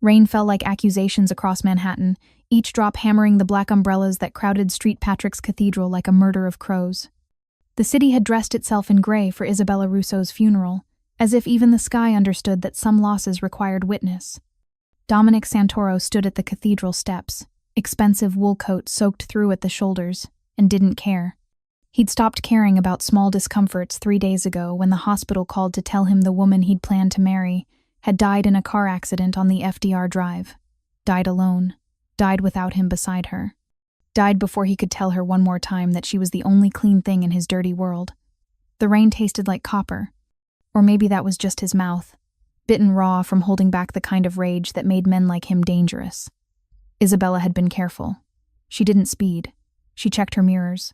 Rain fell like accusations across Manhattan, each drop hammering the black umbrellas that crowded St. Patrick's Cathedral like a murder of crows. The city had dressed itself in gray for Isabella Russo's funeral, as if even the sky understood that some losses required witness. Dominic Santoro stood at the cathedral steps, expensive wool coat soaked through at the shoulders, and didn't care. He'd stopped caring about small discomforts 3 days ago when the hospital called to tell him the woman he'd planned to marry had died in a car accident on the FDR Drive. Died alone. Died without him beside her. Died before he could tell her one more time that she was the only clean thing in his dirty world. The rain tasted like copper. Or maybe that was just his mouth, bitten raw from holding back the kind of rage that made men like him dangerous. Isabella had been careful. She didn't speed. She checked her mirrors.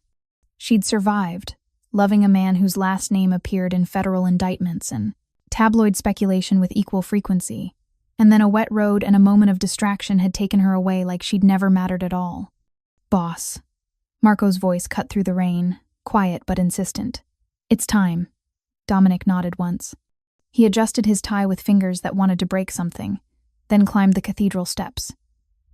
She'd survived, loving a man whose last name appeared in federal indictments and tabloid speculation with equal frequency. And then a wet road and a moment of distraction had taken her away like she'd never mattered at all. "Boss." Marco's voice cut through the rain, quiet but insistent. "It's time." Dominic nodded once. He adjusted his tie with fingers that wanted to break something, then climbed the cathedral steps.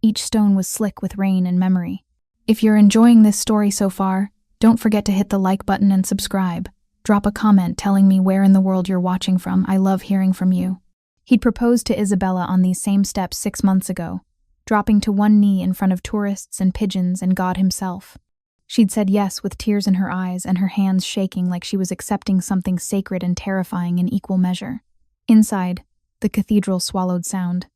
Each stone was slick with rain and memory. If you're enjoying this story so far, don't forget to hit the like button and subscribe. Drop a comment telling me where in the world you're watching from. I love hearing from you. He'd proposed to Isabella on these same steps 6 months ago, dropping to one knee in front of tourists and pigeons and God himself. She'd said yes with tears in her eyes and her hands shaking like she was accepting something sacred and terrifying in equal measure. Inside, the cathedral swallowed sound.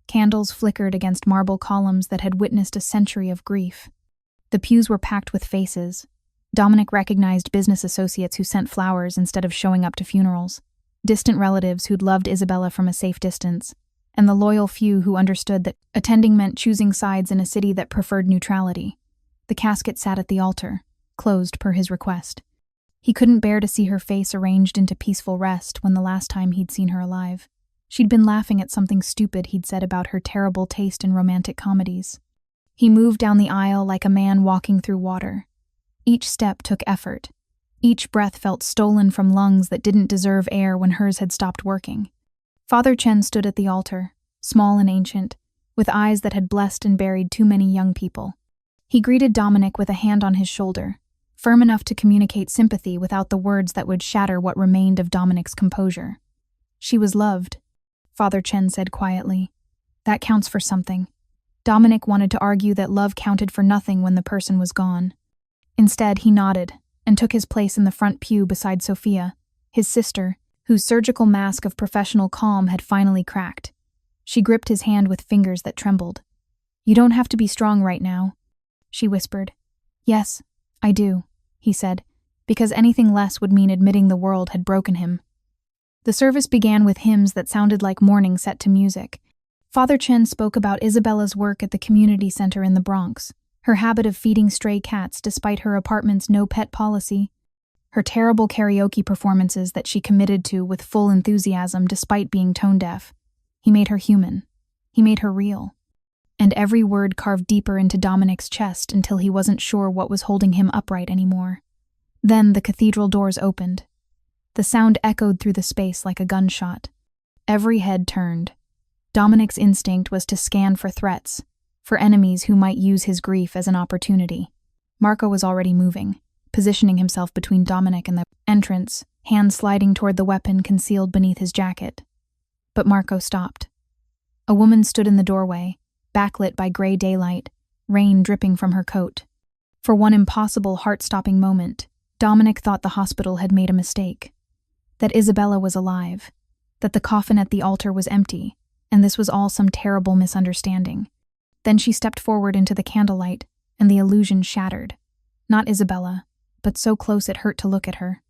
Candles flickered against marble columns that had witnessed a century of grief. The pews were packed with faces. Dominic recognized business associates who sent flowers instead of showing up to funerals, distant relatives who'd loved Isabella from a safe distance, and the loyal few who understood that attending meant choosing sides in a city that preferred neutrality. The casket sat at the altar, closed per his request. He couldn't bear to see her face arranged into peaceful rest when the last time he'd seen her alive. She'd been laughing at something stupid he'd said about her terrible taste in romantic comedies. He moved down the aisle like a man walking through water. Each step took effort. Each breath felt stolen from lungs that didn't deserve air when hers had stopped working. Father Chen stood at the altar, small and ancient, with eyes that had blessed and buried too many young people. He greeted Dominic with a hand on his shoulder, firm enough to communicate sympathy without the words that would shatter what remained of Dominic's composure. "She was loved," Father Chen said quietly. "That counts for something." Dominic wanted to argue that love counted for nothing when the person was gone. Instead, he nodded and took his place in the front pew beside Sophia, his sister, whose surgical mask of professional calm had finally cracked. She gripped his hand with fingers that trembled. "You don't have to be strong right now," she whispered. "Yes, I do," he said, because anything less would mean admitting the world had broken him. The service began with hymns that sounded like mourning set to music. Father Chen spoke about Isabella's work at the community center in the Bronx, her habit of feeding stray cats despite her apartment's no-pet policy, her terrible karaoke performances that she committed to with full enthusiasm despite being tone-deaf. He made her human. He made her real. And every word carved deeper into Dominic's chest until he wasn't sure what was holding him upright anymore. Then the cathedral doors opened. The sound echoed through the space like a gunshot. Every head turned. Dominic's instinct was to scan for threats, for enemies who might use his grief as an opportunity. Marco was already moving, positioning himself between Dominic and the entrance, hand sliding toward the weapon concealed beneath his jacket. But Marco stopped. A woman stood in the doorway, backlit by gray daylight, rain dripping from her coat. For one impossible, heart-stopping moment, Dominic thought the hospital had made a mistake. That Isabella was alive, that the coffin at the altar was empty, and this was all some terrible misunderstanding. Then she stepped forward into the candlelight, and the illusion shattered. Not Isabella, but so close it hurt to look at her.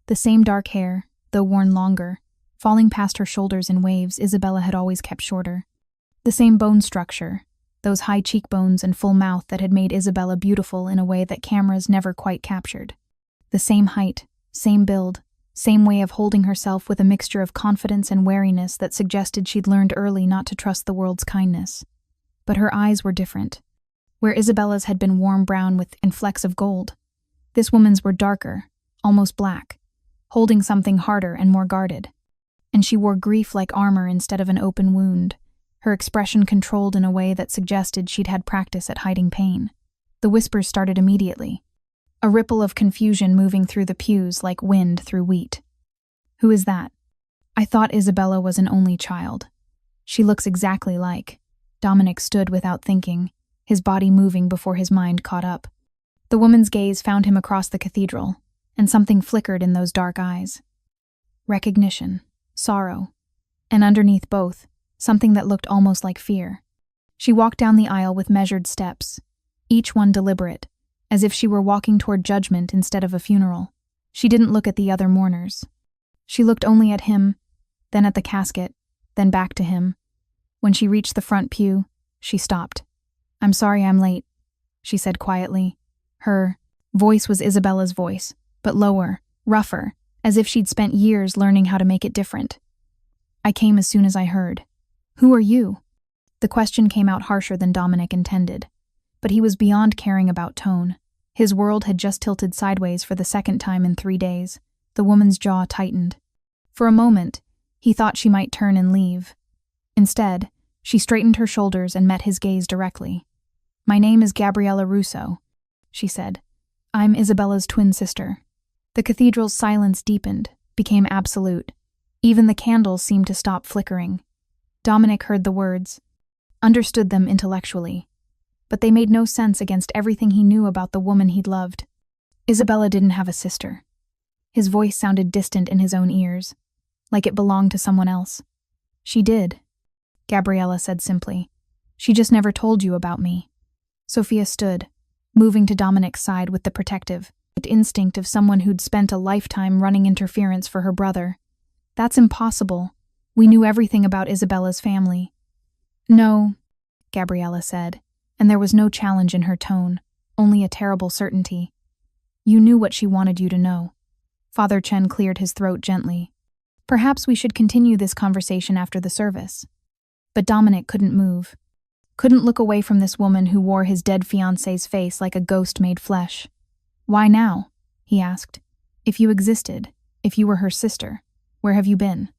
The same dark hair, though worn longer, falling past her shoulders in waves Isabella had always kept shorter. The same bone structure, those high cheekbones and full mouth that had made Isabella beautiful in a way that cameras never quite captured. The same height, same build, same way of holding herself with a mixture of confidence and wariness that suggested she'd learned early not to trust the world's kindness. But her eyes were different. Where Isabella's had been warm brown with flecks of gold, this woman's were darker, almost black, holding something harder and more guarded. And she wore grief like armor instead of an open wound. her expression controlled in a way that suggested she'd had practice at hiding pain. The whispers started immediately, a ripple of confusion moving through the pews like wind through wheat. "Who is that? I thought Isabella was an only child. She looks exactly like..." Dominic stood without thinking, his body moving before his mind caught up. The woman's gaze found him across the cathedral, and something flickered in those dark eyes. Recognition, sorrow, and underneath both, something that looked almost like fear. She walked down the aisle with measured steps, each one deliberate, as if she were walking toward judgment instead of a funeral. She didn't look at the other mourners. She looked only at him, then at the casket, then back to him. When she reached the front pew, she stopped. "I'm sorry I'm late," she said quietly. Her voice was Isabella's voice, but lower, rougher, as if she'd spent years learning how to make it different. "I came as soon as I heard." "Who are you?" The question came out harsher than Dominic intended, but he was beyond caring about tone. His world had just tilted sideways for the second time in 3 days. The woman's jaw tightened. For a moment, he thought she might turn and leave. Instead, she straightened her shoulders and met his gaze directly. "My name is Isabella Russo," she said. "I'm Isabella's twin sister." The cathedral's silence deepened, became absolute. Even the candles seemed to stop flickering. Dominic heard the words, understood them intellectually, but they made no sense against everything he knew about the woman he'd loved. Isabella didn't have a sister. His voice sounded distant in his own ears, like it belonged to someone else. "She did," Gabriella said simply. "She just never told you about me." Sophia stood, moving to Dominic's side with the protective instinct of someone who'd spent a lifetime running interference for her brother. "That's impossible. We knew everything about Isabella's family." "No," Gabriella said, and there was no challenge in her tone, only a terrible certainty. "You knew what she wanted you to know." Father Chen cleared his throat gently. "Perhaps we should continue this conversation after the service." But Dominic couldn't move, couldn't look away from this woman who wore his dead fiancé's face like a ghost made flesh. "Why now?" he asked. "If you existed, if you were her sister, where have you been?"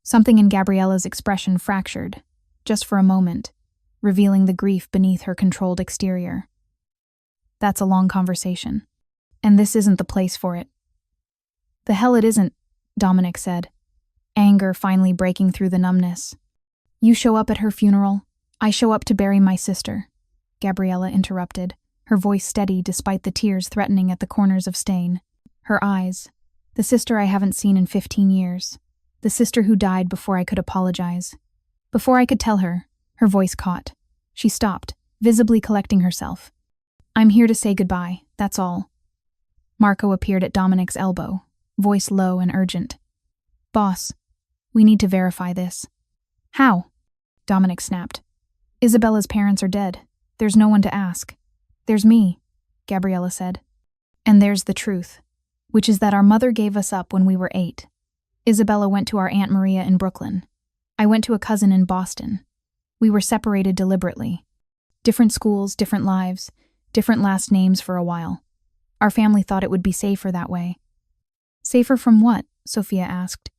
Something in Gabriella's expression fractured, just for a moment, revealing the grief beneath her controlled exterior. "That's a long conversation, and this isn't the place for it." "The hell it isn't," Dominic said, anger finally breaking through the numbness. "You show up at her funeral, I show up to bury my sister," Gabriella interrupted, her voice steady despite the tears threatening at the corners of stain. Her eyes, "The sister I haven't seen in 15 years. The sister who died before I could apologize." Before I could tell her, her voice caught. She stopped, visibly collecting herself. "I'm here to say goodbye, that's all." Marco appeared at Dominic's elbow, voice low and urgent. "Boss, we need to verify this." "How?" Dominic snapped. "Isabella's parents are dead. There's no one to ask." "There's me," Gabriella said. "And there's the truth, which is that our mother gave us up when we were 8. Isabella went to our Aunt Maria in Brooklyn. I went to a cousin in Boston. We were separated deliberately. Different schools, different lives, different last names for a while. Our family thought it would be safer that way." "Safer from what?" Sophia asked.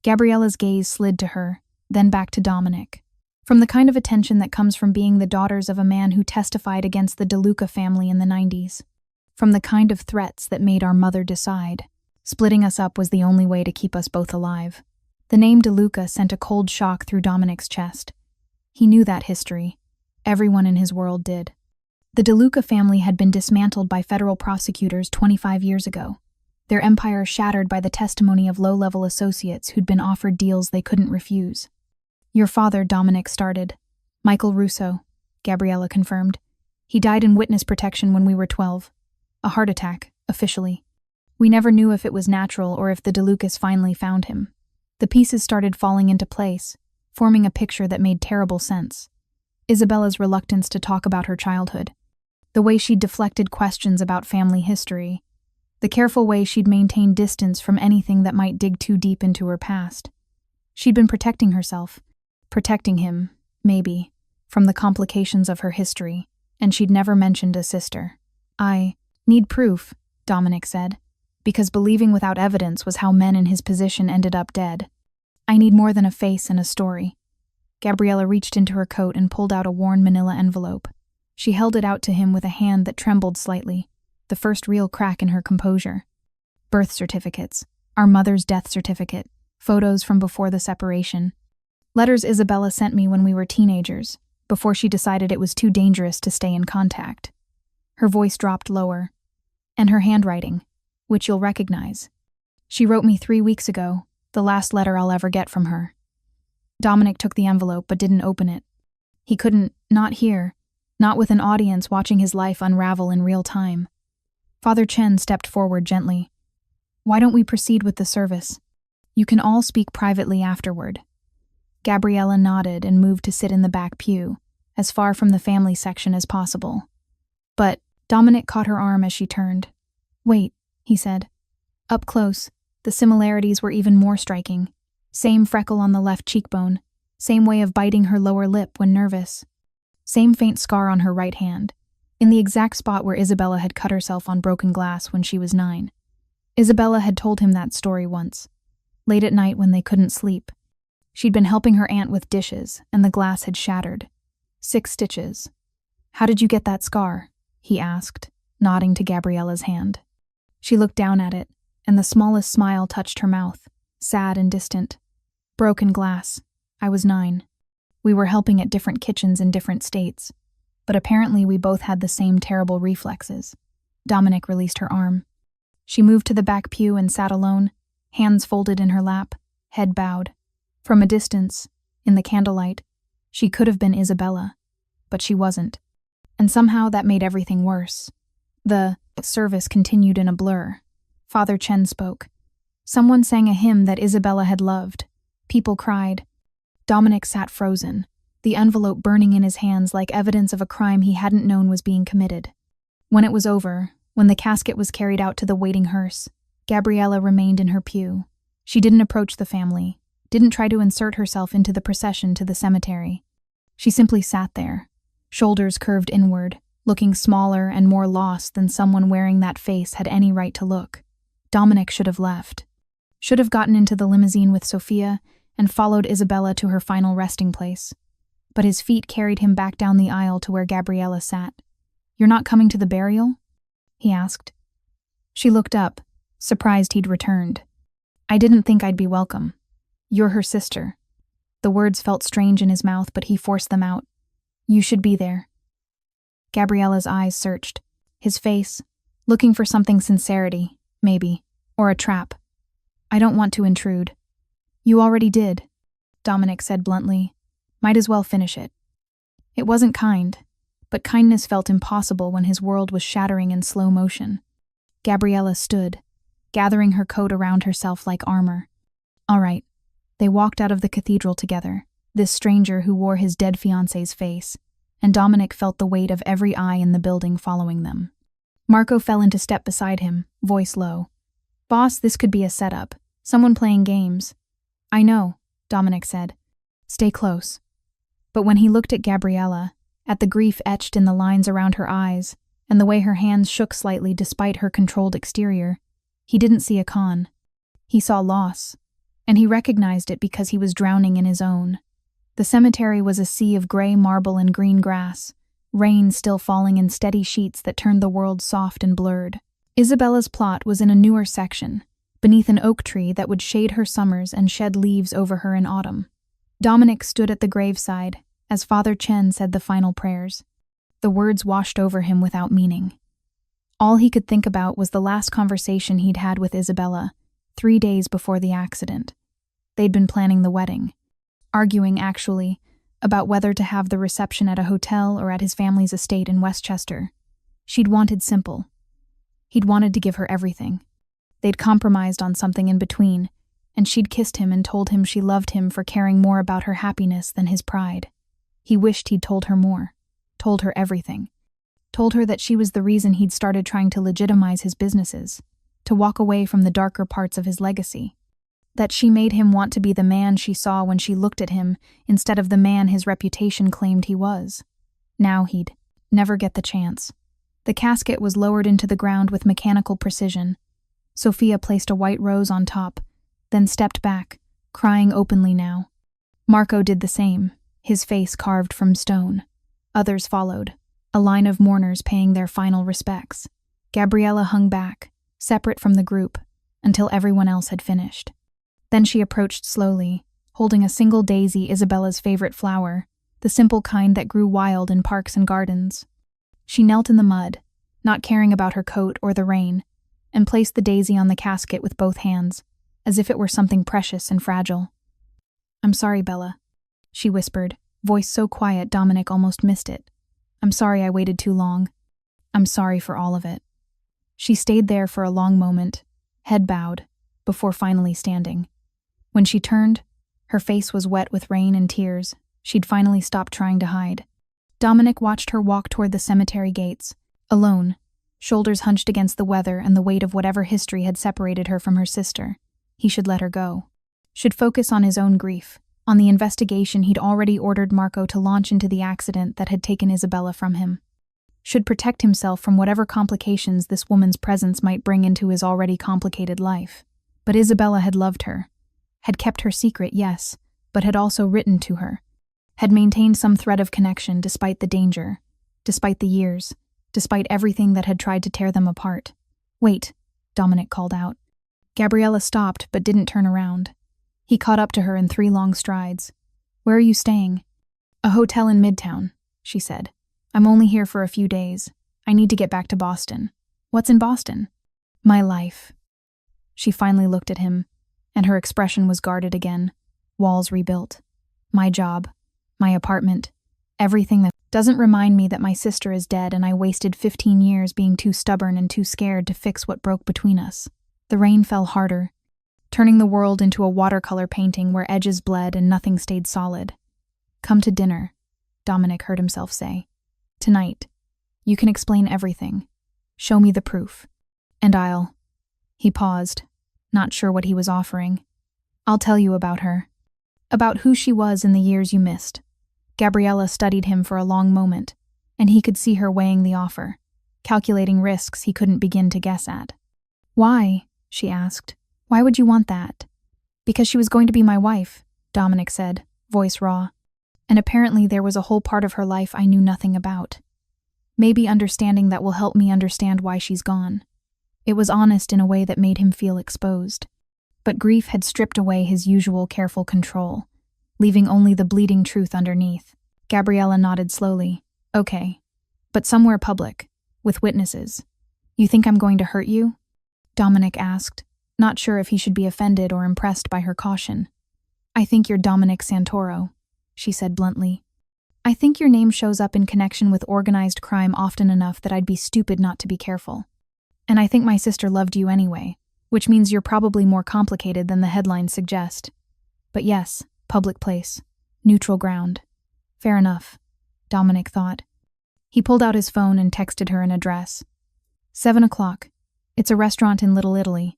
Gabriella's gaze slid to her, then back to Dominic. "From the kind of attention that comes from being the daughters of a man who testified against the DeLuca family in the 90s. From the kind of threats that made our mother decide. Splitting us up was the only way to keep us both alive." The name DeLuca sent a cold shock through Dominic's chest. He knew that history. Everyone in his world did. The DeLuca family had been dismantled by federal prosecutors 25 years ago, their empire shattered by the testimony of low-level associates who'd been offered deals they couldn't refuse. "Your father," Dominic started. "Michael Russo," Gabriella confirmed. "He died in witness protection when we were 12. A heart attack, officially. We never knew if it was natural or if the DeLucas finally found him." The pieces started falling into place, forming a picture that made terrible sense. Isabella's reluctance to talk about her childhood, the way she'd deflected questions about family history, the careful way she'd maintained distance from anything that might dig too deep into her past. She'd been protecting herself, protecting him, maybe, from the complications of her history, and she'd never mentioned a sister. "I need proof," Dominic said, because believing without evidence was how men in his position ended up dead. "I need more than a face and a story." Gabriella reached into her coat and pulled out a worn manila envelope. She held it out to him with a hand that trembled slightly, the first real crack in her composure. Birth certificates, our mother's death certificate, photos from before the separation. Letters Isabella sent me when we were teenagers, before she decided it was too dangerous to stay in contact. Her voice dropped lower. And her handwriting, which you'll recognize. She wrote me 3 weeks ago, the last letter I'll ever get from her. Dominic took the envelope but didn't open it. He couldn't, not here, not with an audience watching his life unravel in real time. Father Chen stepped forward gently. Why don't we proceed with the service? You can all speak privately afterward. Gabriella nodded and moved to sit in the back pew, as far from the family section as possible. But Dominic caught her arm as she turned. Wait, he said. Up close, the similarities were even more striking. Same freckle on the left cheekbone, same way of biting her lower lip when nervous. Same faint scar on her right hand, in the exact spot where Isabella had cut herself on broken glass when she was 9. Isabella had told him that story once, late at night when they couldn't sleep. She'd been helping her aunt with dishes, and the glass had shattered. 6 stitches. How did you get that scar? He asked, nodding to Gabriella's hand. She looked down at it, and the smallest smile touched her mouth, sad and distant. Broken glass. I was 9. We were helping at different kitchens in different states, but apparently we both had the same terrible reflexes. Dominic released her arm. She moved to the back pew and sat alone, hands folded in her lap, head bowed. From a distance, in the candlelight, she could have been Isabella, but she wasn't. And somehow that made everything worse. The service continued in a blur. Father Chen spoke. Someone sang a hymn that Isabella had loved. People cried. Dominic sat frozen, the envelope burning in his hands like evidence of a crime he hadn't known was being committed. When it was over, when the casket was carried out to the waiting hearse, Gabriella remained in her pew. She didn't approach the family, didn't try to insert herself into the procession to the cemetery. She simply sat there, shoulders curved inward, looking smaller and more lost than someone wearing that face had any right to look. Dominic should have left. Should have gotten into the limousine with Sophia and followed Isabella to her final resting place. But his feet carried him back down the aisle to where Gabriella sat. You're not coming to the burial? He asked. She looked up, surprised he'd returned. I didn't think I'd be welcome. You're her sister. The words felt strange in his mouth, but he forced them out. You should be there. Gabriella's eyes searched. His face, looking for something sincerity, maybe, or a trap. I don't want to intrude. You already did, Dominic said bluntly. Might as well finish it. It wasn't kind, but kindness felt impossible when his world was shattering in slow motion. Gabriella stood, gathering her coat around herself like armor. All right. They walked out of the cathedral together, this stranger who wore his dead fiancé's face, and Dominic felt the weight of every eye in the building following them. Marco fell into step beside him, voice low. Boss, this could be a setup. Someone playing games. I know, Dominic said. Stay close. But when he looked at Gabriella, at the grief etched in the lines around her eyes, and the way her hands shook slightly despite her controlled exterior, he didn't see a con. He saw loss, and he recognized it because he was drowning in his own. The cemetery was a sea of gray marble and green grass, rain still falling in steady sheets that turned the world soft and blurred. Isabella's plot was in a newer section, beneath an oak tree that would shade her summers and shed leaves over her in autumn. Dominic stood at the graveside as Father Chen said the final prayers. The words washed over him without meaning. All he could think about was the last conversation he'd had with Isabella, 3 days before the accident. They'd been planning the wedding, arguing, actually, about whether to have the reception at a hotel or at his family's estate in Westchester. She'd wanted simple. He'd wanted to give her everything. They'd compromised on something in between, and she'd kissed him and told him she loved him for caring more about her happiness than his pride. He wished he'd told her more, told her everything. Told her that she was the reason he'd started trying to legitimize his businesses, to walk away from the darker parts of his legacy. That she made him want to be the man she saw when she looked at him instead of the man his reputation claimed he was. Now he'd never get the chance. The casket was lowered into the ground with mechanical precision. Sophia placed a white rose on top, then stepped back, crying openly now. Marco did the same, his face carved from stone. Others followed, a line of mourners paying their final respects. Gabriella hung back, separate from the group, until everyone else had finished. Then she approached slowly, holding a single daisy, Isabella's favorite flower, the simple kind that grew wild in parks and gardens. She knelt in the mud, not caring about her coat or the rain, and placed the daisy on the casket with both hands, as if it were something precious and fragile. "I'm sorry, Bella," she whispered, voice so quiet Dominic almost missed it. "I'm sorry I waited too long. I'm sorry for all of it." She stayed there for a long moment, head bowed, before finally standing. When she turned, her face was wet with rain and tears. She'd finally stopped trying to hide. Dominic watched her walk toward the cemetery gates, alone, shoulders hunched against the weather and the weight of whatever history had separated her from her sister. He should let her go. Should focus on his own grief, on the investigation he'd already ordered Marco to launch into the accident that had taken Isabella from him. Should protect himself from whatever complications this woman's presence might bring into his already complicated life. But Isabella had loved her. Had kept her secret, yes, but had also written to her. Had maintained some thread of connection despite the danger, despite the years, despite everything that had tried to tear them apart. "Wait," Dominic called out. Gabriella stopped but didn't turn around. He caught up to her in 3 long strides. "Where are you staying?" "A hotel in Midtown," she said. "I'm only here for a few days. I need to get back to Boston." "What's in Boston?" "My life." She finally looked at him, and her expression was guarded again, walls rebuilt. "My job, my apartment, everything that doesn't remind me that my sister is dead and I wasted 15 years being too stubborn and too scared to fix what broke between us." The rain fell harder, turning the world into a watercolor painting where edges bled and nothing stayed solid. "Come to dinner," Dominic heard himself say. "Tonight. You can explain everything. Show me the proof. And I'll—" He paused, not sure what he was offering. "I'll tell you about her. About who she was in the years you missed." Gabriella studied him for a long moment, and he could see her weighing the offer, calculating risks he couldn't begin to guess at. "Why?" she asked. "Why would you want that?" "Because she was going to be my wife," Dominic said, voice raw. "And apparently there was a whole part of her life I knew nothing about. Maybe understanding that will help me understand why she's gone." It was honest in a way that made him feel exposed. But grief had stripped away his usual careful control, leaving only the bleeding truth underneath. Gabriella nodded slowly. "Okay. But somewhere public, with witnesses. You think I'm going to hurt you?" Dominic asked, not sure if he should be offended or impressed by her caution. "I think you're Dominic Santoro," she said bluntly. "I think your name shows up in connection with organized crime often enough that I'd be stupid not to be careful. And I think my sister loved you anyway, which means you're probably more complicated than the headlines suggest. But yes, public place. Neutral ground. Fair enough," Dominic thought. He pulled out his phone and texted her an address. 7 o'clock. It's a restaurant in Little Italy.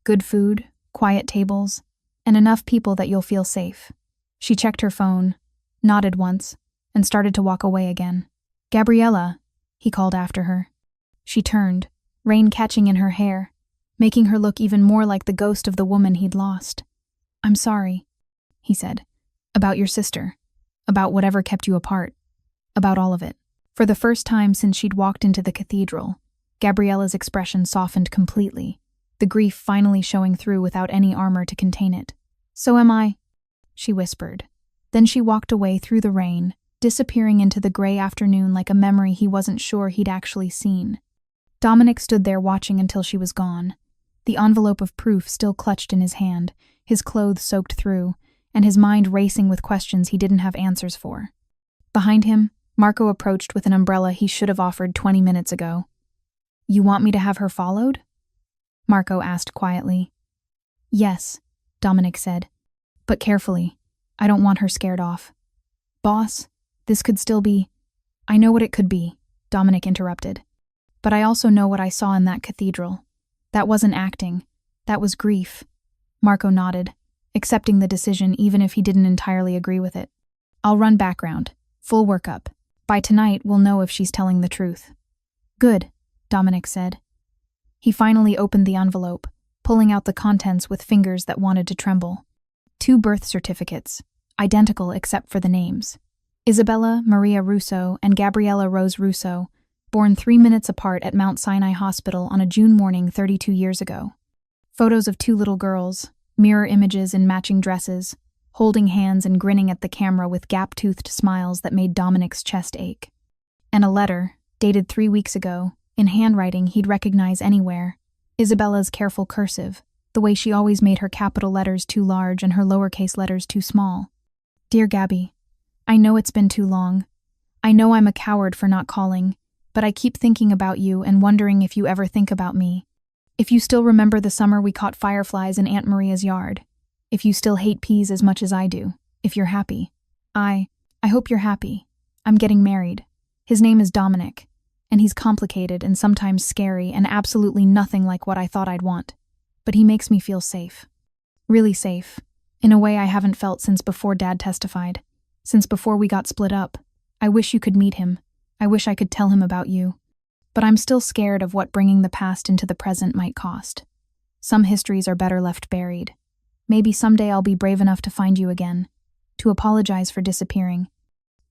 Good food, quiet tables, and enough people that you'll feel safe. She checked her phone, nodded once, and started to walk away again. "Gabriella," he called after her. She turned, rain catching in her hair, making her look even more like the ghost of the woman he'd lost. "I'm sorry," he said. "About your sister. About whatever kept you apart. About all of it." For the first time since she'd walked into the cathedral, Gabriella's expression softened completely, the grief finally showing through without any armor to contain it. "So am I," she whispered. Then she walked away through the rain, disappearing into the gray afternoon like a memory he wasn't sure he'd actually seen. Dominic stood there watching until she was gone, the envelope of proof still clutched in his hand, his clothes soaked through, and his mind racing with questions he didn't have answers for. Behind him, Marco approached with an umbrella he should have offered 20 minutes ago. "You want me to have her followed?" Marco asked quietly. "Yes," Dominic said, "but carefully. I don't want her scared off." "Boss, this could still be—" "I know what it could be," Dominic interrupted. "But I also know what I saw in that cathedral. That wasn't acting. That was grief." Marco nodded, accepting the decision even if he didn't entirely agree with it. "I'll run background. Full workup. By tonight, we'll know if she's telling the truth." "Good," Dominic said. He finally opened the envelope, pulling out the contents with fingers that wanted to tremble. 2 birth certificates, identical except for the names. Isabella Maria Russo and Gabriella Rose Russo, born 3 minutes apart at Mount Sinai Hospital on a June morning 32 years ago. Photos of 2 little girls, mirror images in matching dresses, holding hands and grinning at the camera with gap-toothed smiles that made Dominic's chest ache. And a letter, dated 3 weeks ago, in handwriting he'd recognize anywhere. Isabella's careful cursive, the way she always made her capital letters too large and her lowercase letters too small. Dear Gabby, I know it's been too long. I know I'm a coward for not calling, but I keep thinking about you and wondering if you ever think about me. If you still remember the summer we caught fireflies in Aunt Maria's yard. If you still hate peas as much as I do. If you're happy. I hope you're happy. I'm getting married. His name is Dominic, and he's complicated and sometimes scary and absolutely nothing like what I thought I'd want. But he makes me feel safe. Really safe. In a way I haven't felt since before Dad testified. Since before we got split up. I wish you could meet him. I wish I could tell him about you. But I'm still scared of what bringing the past into the present might cost. Some histories are better left buried. Maybe someday I'll be brave enough to find you again. To apologize for disappearing.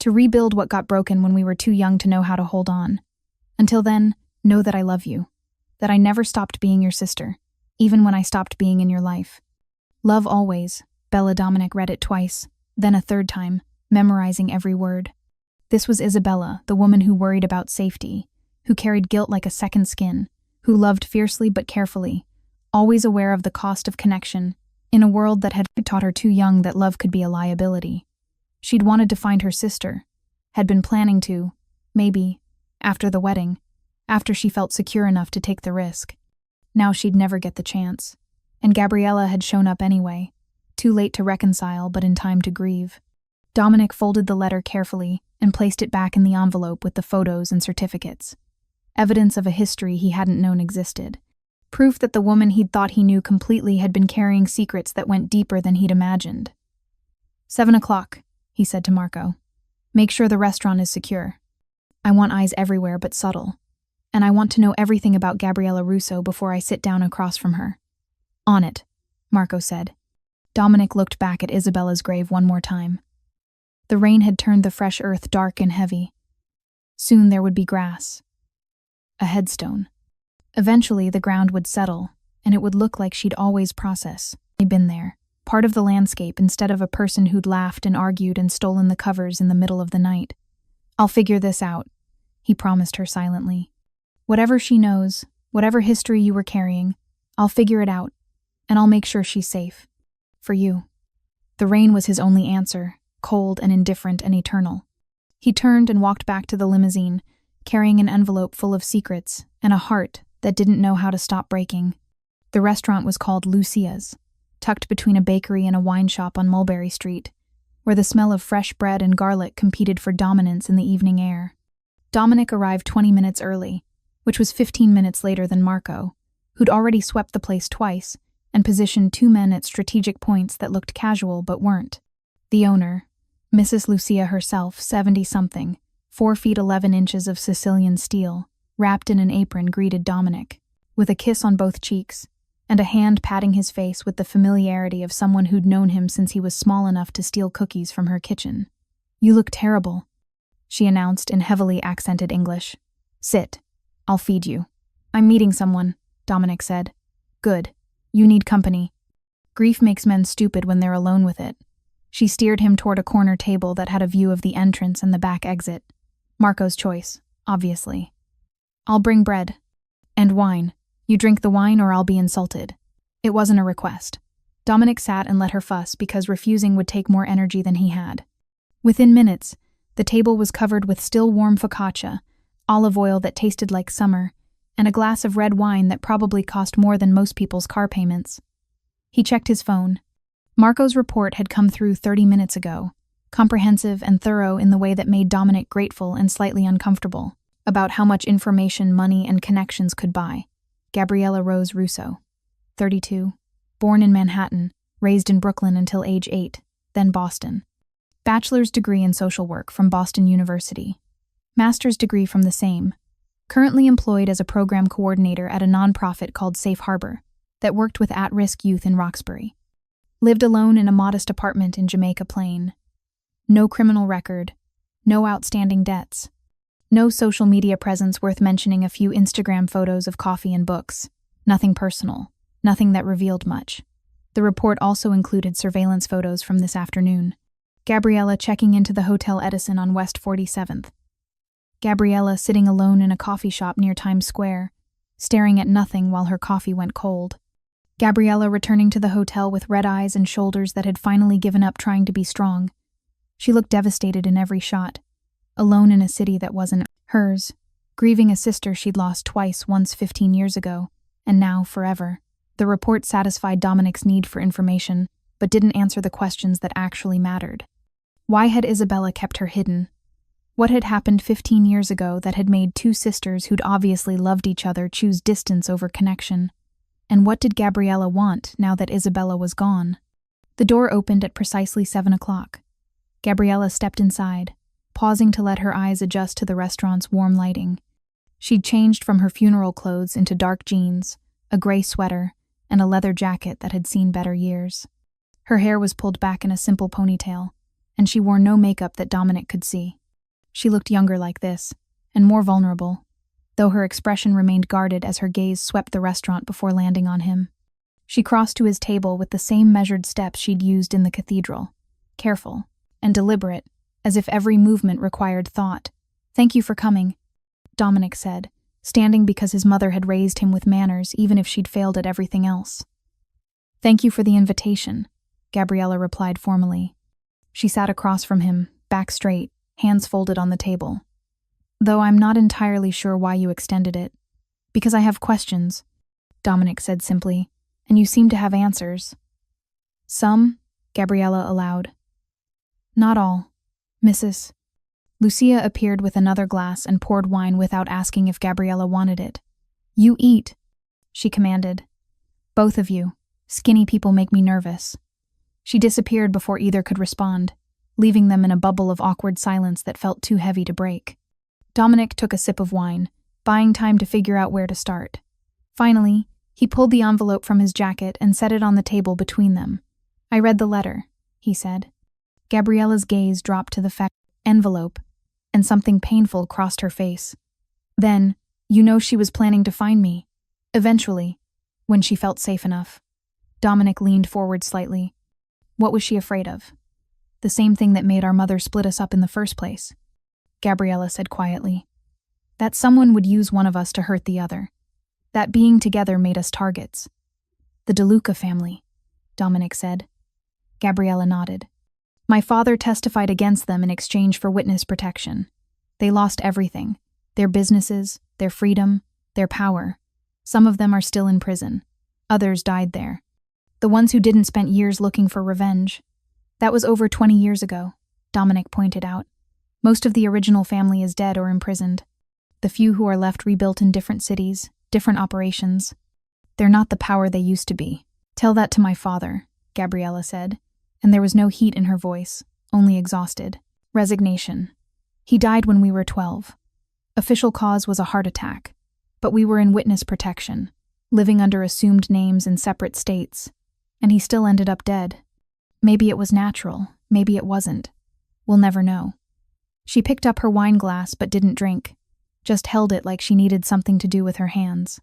To rebuild what got broken when we were too young to know how to hold on. Until then, know that I love you. That I never stopped being your sister, even when I stopped being in your life. Love always. Bella. Dominic read it twice, then a third time, memorizing every word. This was Isabella, the woman who worried about safety, who carried guilt like a second skin, who loved fiercely but carefully, always aware of the cost of connection, in a world that had taught her too young that love could be a liability. She'd wanted to find her sister, had been planning to, maybe, after the wedding, after she felt secure enough to take the risk. Now she'd never get the chance. And Gabriella had shown up anyway, too late to reconcile but in time to grieve. Dominic folded the letter carefully and placed it back in the envelope with the photos and certificates. Evidence of a history he hadn't known existed. Proof that the woman he'd thought he knew completely had been carrying secrets that went deeper than he'd imagined. 7 o'clock, he said to Marco. Make sure the restaurant is secure. I want eyes everywhere but subtle. And I want to know everything about Gabriella Russo before I sit down across from her. On it, Marco said. Dominic looked back at Isabella's grave one more time. The rain had turned the fresh earth dark and heavy. Soon there would be grass. A headstone. Eventually the ground would settle, and it would look like she'd always been there, part of the landscape instead of a person who'd laughed and argued and stolen the covers in the middle of the night. I'll figure this out, he promised her silently. Whatever she knows, whatever history you were carrying, I'll figure it out, and I'll make sure she's safe. For you. The rain was his only answer, cold and indifferent and eternal. He turned and walked back to the limousine, carrying an envelope full of secrets and a heart that didn't know how to stop breaking. The restaurant was called Lucia's, tucked between a bakery and a wine shop on Mulberry Street, where the smell of fresh bread and garlic competed for dominance in the evening air. Dominic arrived 20 minutes early, which was 15 minutes later than Marco, who'd already swept the place twice and positioned 2 men at strategic points that looked casual but weren't. The owner, Mrs. Lucia herself, 70-something, 4 feet 11 inches of Sicilian steel, wrapped in an apron, greeted Dominic, with a kiss on both cheeks, and a hand patting his face with the familiarity of someone who'd known him since he was small enough to steal cookies from her kitchen. You look terrible, she announced in heavily accented English. Sit. I'll feed you. I'm meeting someone, Dominic said. Good. You need company. Grief makes men stupid when they're alone with it. She steered him toward a corner table that had a view of the entrance and the back exit. Marco's choice, obviously. I'll bring bread. And wine. You drink the wine or I'll be insulted. It wasn't a request. Dominic sat and let her fuss because refusing would take more energy than he had. Within minutes, the table was covered with still warm focaccia, olive oil that tasted like summer, and a glass of red wine that probably cost more than most people's car payments. He checked his phone. Marco's report had come through 30 minutes ago, comprehensive and thorough in the way that made Dominic grateful and slightly uncomfortable, about how much information money and connections could buy. Gabriella Rose Russo, 32, born in Manhattan, raised in Brooklyn until age 8, then Boston. Bachelor's degree in social work from Boston University. Master's degree from the same. Currently employed as a program coordinator at a nonprofit called Safe Harbor that worked with at-risk youth in Roxbury. Lived alone in a modest apartment in Jamaica Plain. No criminal record, No outstanding debts. No social media presence worth mentioning, a few Instagram photos of coffee and books. Nothing personal. Nothing that revealed much. The report also included surveillance photos from this afternoon. Gabriella checking into the Hotel Edison on West 47th. Gabriella sitting alone in a coffee shop near Times Square, staring at nothing while her coffee went cold. Gabriella returning to the hotel with red eyes and shoulders that had finally given up trying to be strong. She looked devastated in every shot, alone in a city that wasn't hers, grieving a sister she'd lost twice, once 15 years ago, and now forever. The report satisfied Dominic's need for information, but didn't answer the questions that actually mattered. Why had Isabella kept her hidden? What had happened 15 years ago that had made two sisters who'd obviously loved each other choose distance over connection? And what did Gabriella want now that Isabella was gone? The door opened at precisely 7 o'clock. Gabriella stepped inside, pausing to let her eyes adjust to the restaurant's warm lighting. She'd changed from her funeral clothes into dark jeans, a gray sweater, and a leather jacket that had seen better years. Her hair was pulled back in a simple ponytail, and she wore no makeup that Dominic could see. She looked younger like this, and more vulnerable, though her expression remained guarded as her gaze swept the restaurant before landing on him. She crossed to his table with the same measured steps she'd used in the cathedral, careful and deliberate, as if every movement required thought. "Thank you for coming," Dominic said, standing because his mother had raised him with manners even if she'd failed at everything else. "Thank you for the invitation," Gabriella replied formally. She sat across from him, back straight, hands folded on the table. "Though I'm not entirely sure why you extended it. Because I have questions," Dominic said simply, "and you seem to have answers." "Some," Gabriella allowed. "Not all, Mrs." Lucia appeared with another glass and poured wine without asking if Gabriella wanted it. "You eat," she commanded. "Both of you. Skinny people make me nervous." She disappeared before either could respond, leaving them in a bubble of awkward silence that felt too heavy to break. Dominic took a sip of wine, buying time to figure out where to start. Finally, he pulled the envelope from his jacket and set it on the table between them. "I read the letter," he said. Gabriella's gaze dropped to the envelope, and something painful crossed her face. "Then, you know she was planning to find me. Eventually, when she felt safe enough." Dominic leaned forward slightly. "What was she afraid of?" "The same thing that made our mother split us up in the first place," Gabriella said quietly. "That someone would use one of us to hurt the other. That being together made us targets." "The DeLuca family," Dominic said. Gabriella nodded. "My father testified against them in exchange for witness protection. They lost everything. Their businesses, their freedom, their power. Some of them are still in prison. Others died there. The ones who didn't spent years looking for revenge. That was over 20 years ago," Dominic pointed out. "Most of the original family is dead or imprisoned. The few who are left rebuilt in different cities, different operations. They're not the power they used to be." "Tell that to my father," Gabriella said, and there was no heat in her voice, only exhausted. Resignation. "He died when we were 12. Official cause was a heart attack, but we were in witness protection, living under assumed names in separate states, and he still ended up dead. Maybe it was natural, maybe it wasn't. We'll never know." She picked up her wine glass but didn't drink, just held it like she needed something to do with her hands.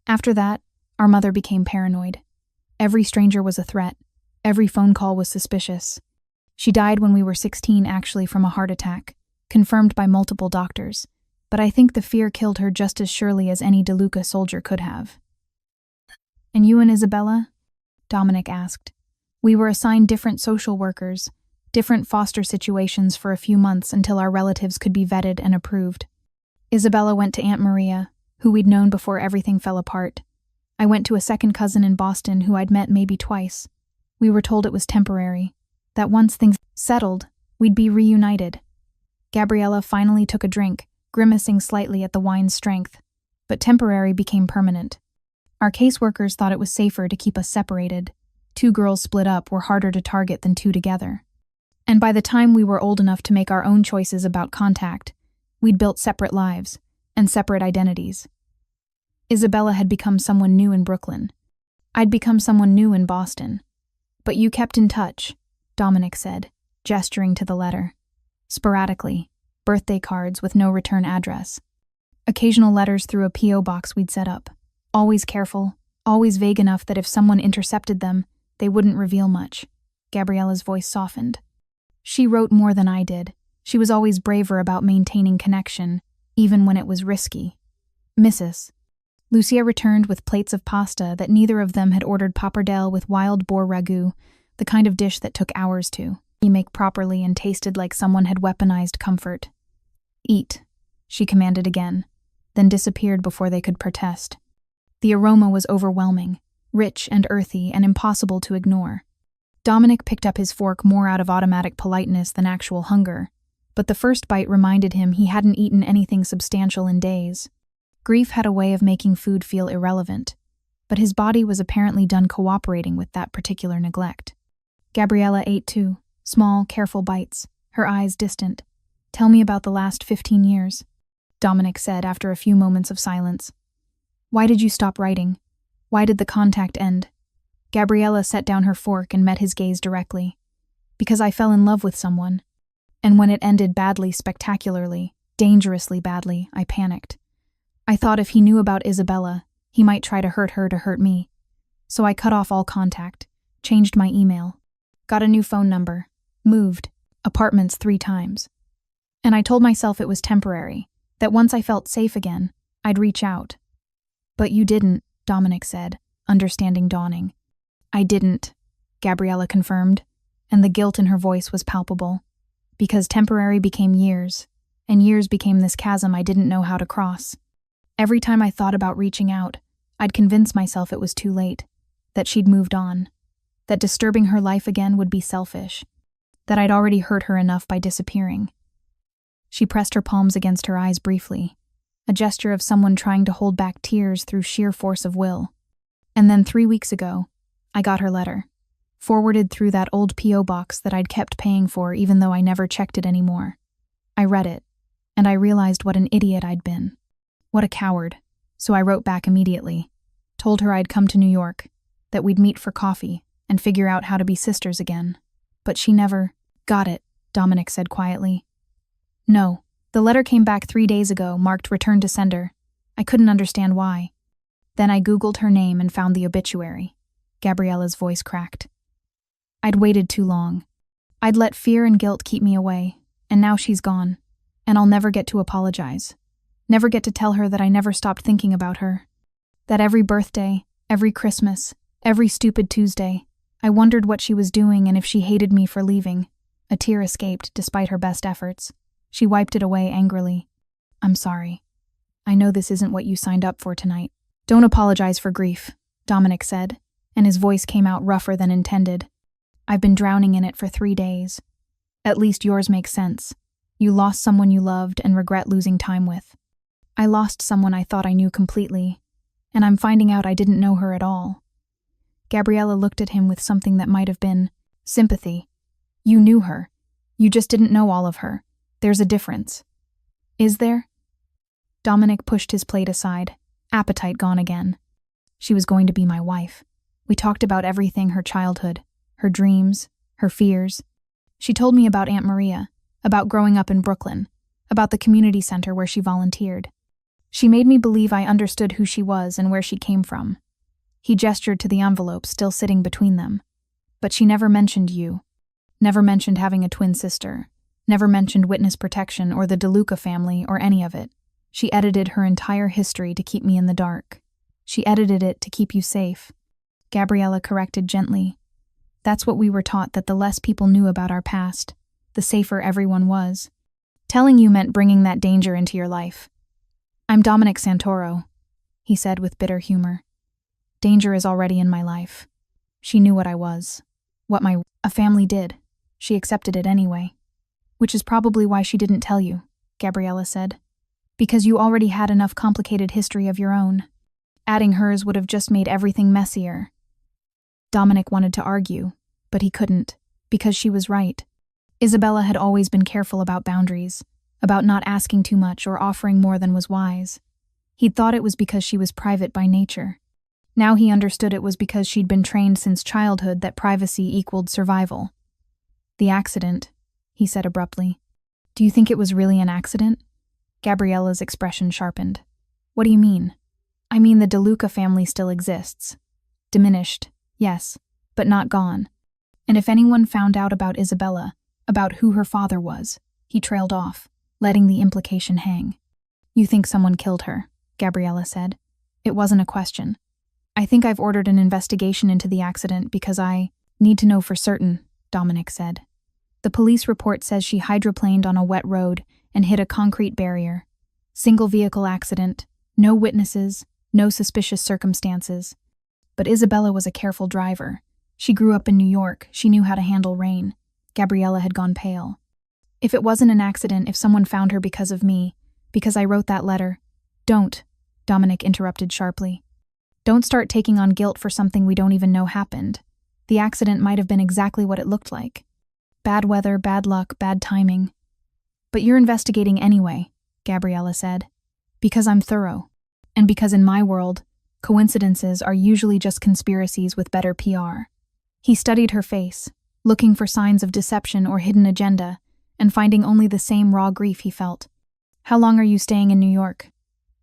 "After that, our mother became paranoid. Every stranger was a threat. Every phone call was suspicious. She died when we were 16, actually, from a heart attack, confirmed by multiple doctors, but I think the fear killed her just as surely as any DeLuca soldier could have." "And you and Isabella?" Dominic asked. "We were assigned different social workers, different foster situations for a few months until our relatives could be vetted and approved. Isabella went to Aunt Maria, who we'd known before everything fell apart. I went to a second cousin in Boston who I'd met maybe twice. We were told it was temporary, that once things settled, we'd be reunited." Gabriella finally took a drink, grimacing slightly at the wine's strength. "But temporary became permanent. Our caseworkers thought it was safer to keep us separated. 2 girls split up were harder to target than 2 together. And by the time we were old enough to make our own choices about contact, we'd built separate lives and separate identities. Isabella had become someone new in Brooklyn. I'd become someone new in Boston. But you kept in touch," Dominic said, gesturing to the letter. "Sporadically, birthday cards with no return address. Occasional letters through a P.O. box we'd set up. Always careful, always vague enough that if someone intercepted them, they wouldn't reveal much. Gabriella's voice softened. She wrote more than I did. She was always braver about maintaining connection, even when it was risky. Mrs. Lucia returned with plates of pasta that neither of them had ordered pappardelle with wild boar ragout, the kind of dish that took hours to make properly and tasted like someone had weaponized comfort. Eat, she commanded again, then disappeared before they could protest. The aroma was overwhelming, rich and earthy and impossible to ignore. Dominic picked up his fork more out of automatic politeness than actual hunger, but the first bite reminded him he hadn't eaten anything substantial in days. Grief had a way of making food feel irrelevant, but his body was apparently done cooperating with that particular neglect. Gabriella ate too, small, careful bites, her eyes distant. "Tell me about the last 15 years, Dominic said after a few moments of silence. "Why did you stop writing? Why did the contact end?" Gabriella set down her fork and met his gaze directly. "Because I fell in love with someone. And when it ended badly, spectacularly, dangerously badly, I panicked. I thought if he knew about Isabella, he might try to hurt her to hurt me. So I cut off all contact, changed my email, got a new phone number, moved, apartments 3 times. And I told myself it was temporary, that once I felt safe again, I'd reach out." "But you didn't," Dominic said, understanding dawning. "I didn't," Gabriella confirmed, and the guilt in her voice was palpable. "Because temporary became years, and years became this chasm I didn't know how to cross. Every time I thought about reaching out, I'd convince myself it was too late, that she'd moved on, that disturbing her life again would be selfish, that I'd already hurt her enough by disappearing." She pressed her palms against her eyes briefly, a gesture of someone trying to hold back tears through sheer force of will. "And then 3 weeks ago, I got her letter, forwarded through that old P.O. box that I'd kept paying for even though I never checked it anymore. I read it, and I realized what an idiot I'd been. What a coward. So I wrote back immediately, told her I'd come to New York, that we'd meet for coffee and figure out how to be sisters again. But she never got it," Dominic said quietly. "No, the letter came back 3 days ago, marked return to sender. I couldn't understand why. Then I Googled her name and found the obituary." Gabriella's voice cracked. "I'd waited too long. I'd let fear and guilt keep me away, and now she's gone, and I'll never get to apologize. Never get to tell her that I never stopped thinking about her. That every birthday, every Christmas, every stupid Tuesday, I wondered what she was doing and if she hated me for leaving." A tear escaped despite her best efforts. She wiped it away angrily. "I'm sorry. I know this isn't what you signed up for tonight." "Don't apologize for grief," Dominic said, and his voice came out rougher than intended. "I've been drowning in it for 3 days. At least yours makes sense. You lost someone you loved and regret losing time with. I lost someone I thought I knew completely, and I'm finding out I didn't know her at all." Gabriella looked at him with something that might have been sympathy. "You knew her. You just didn't know all of her. There's a difference." "Is there?" Dominic pushed his plate aside, appetite gone again. "She was going to be my wife. We talked about everything, her childhood, her dreams, her fears. She told me about Aunt Maria, about growing up in Brooklyn, about the community center where she volunteered. She made me believe I understood who she was and where she came from." He gestured to the envelope still sitting between them. "But she never mentioned you. Never mentioned having a twin sister. Never mentioned witness protection or the DeLuca family or any of it. She edited her entire history to keep me in the dark. She edited it to keep you safe." Gabriella corrected gently. "That's what we were taught, that the less people knew about our past, the safer everyone was. Telling you meant bringing that danger into your life." "I'm Dominic Santoro," he said with bitter humor. "Danger is already in my life. She knew what I was, what a family did. She accepted it anyway." "Which is probably why she didn't tell you," Gabriella said. "Because you already had enough complicated history of your own. Adding hers would have just made everything messier." Dominic wanted to argue, but he couldn't, because she was right. Isabella had always been careful about boundaries, about not asking too much or offering more than was wise. He'd thought it was because she was private by nature. Now he understood it was because she'd been trained since childhood that privacy equaled survival. "The accident," he said abruptly. Do you think it was really an accident? Gabriella's expression sharpened. What do you mean? I mean the DeLuca family still exists. Diminished, yes, but not gone. And if anyone found out about Isabella, about who her father was, he trailed off, letting the implication hang. You think someone killed her, Gabriella said. It wasn't a question. I think I've ordered an investigation into the accident because I need to know for certain, Dominic said. The police report says she hydroplaned on a wet road and hit a concrete barrier. Single vehicle accident, no witnesses, no suspicious circumstances. But Isabella was a careful driver. She grew up in New York, she knew how to handle rain. Gabriella had gone pale. If it wasn't an accident, if someone found her because of me, because I wrote that letter. Don't, Dominic interrupted sharply. Don't start taking on guilt for something we don't even know happened. The accident might have been exactly what it looked like. Bad weather, bad luck, bad timing. But you're investigating anyway, Gabriella said. Because I'm thorough. And because in my world, coincidences are usually just conspiracies with better PR. He studied her face, looking for signs of deception or hidden agenda, and finding only the same raw grief he felt. How long are you staying in New York?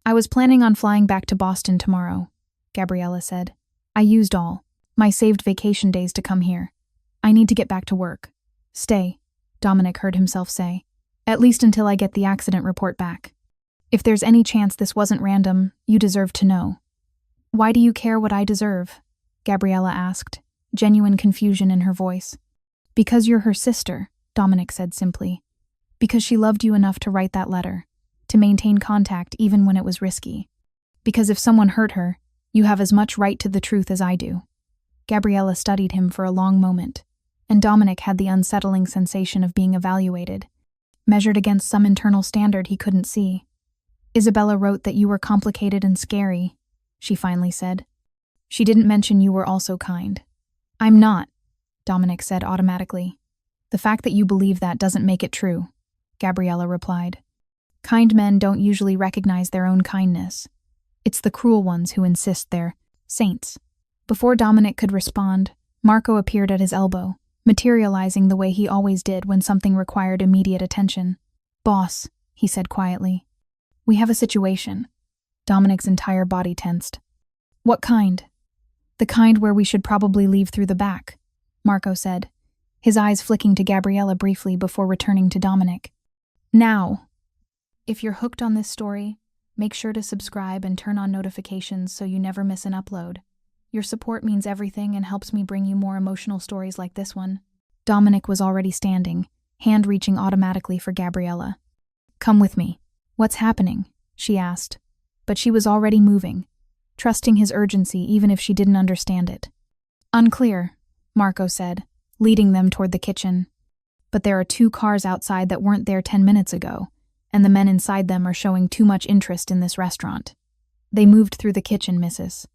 I was planning on flying back to Boston tomorrow, Gabriella said. I used all my saved vacation days to come here. I need to get back to work. Stay, Dominic heard himself say. At least until I get the accident report back. If there's any chance this wasn't random, you deserve to know. Why do you care what I deserve? Gabriella asked, genuine confusion in her voice. Because you're her sister, Dominic said simply. Because she loved you enough to write that letter, to maintain contact even when it was risky. Because if someone hurt her, you have as much right to the truth as I do. Gabriella studied him for a long moment, and Dominic had the unsettling sensation of being evaluated, measured against some internal standard he couldn't see. Isabella wrote that you were complicated and scary, she finally said. She didn't mention you were also kind. I'm not, Dominic said automatically. The fact that you believe that doesn't make it true, Gabriella replied. Kind men don't usually recognize their own kindness. It's the cruel ones who insist they're saints. Before Dominic could respond, Marco appeared at his elbow, materializing the way he always did when something required immediate attention. Boss, he said quietly. We have a situation. Dominic's entire body tensed. What kind? The kind where we should probably leave through the back, Marco said, his eyes flicking to Gabriella briefly before returning to Dominic. Now. If you're hooked on this story, make sure to subscribe and turn on notifications so you never miss an upload. Your support means everything and helps me bring you more emotional stories like this one. Dominic was already standing, hand reaching automatically for Gabriella. Come with me. What's happening? She asked. But she was already moving, trusting his urgency even if she didn't understand it. Unclear, Marco said, leading them toward the kitchen. But there are 2 cars outside that weren't there 10 minutes ago, and the men inside them are showing too much interest in this restaurant. They moved through the kitchen, Mrs.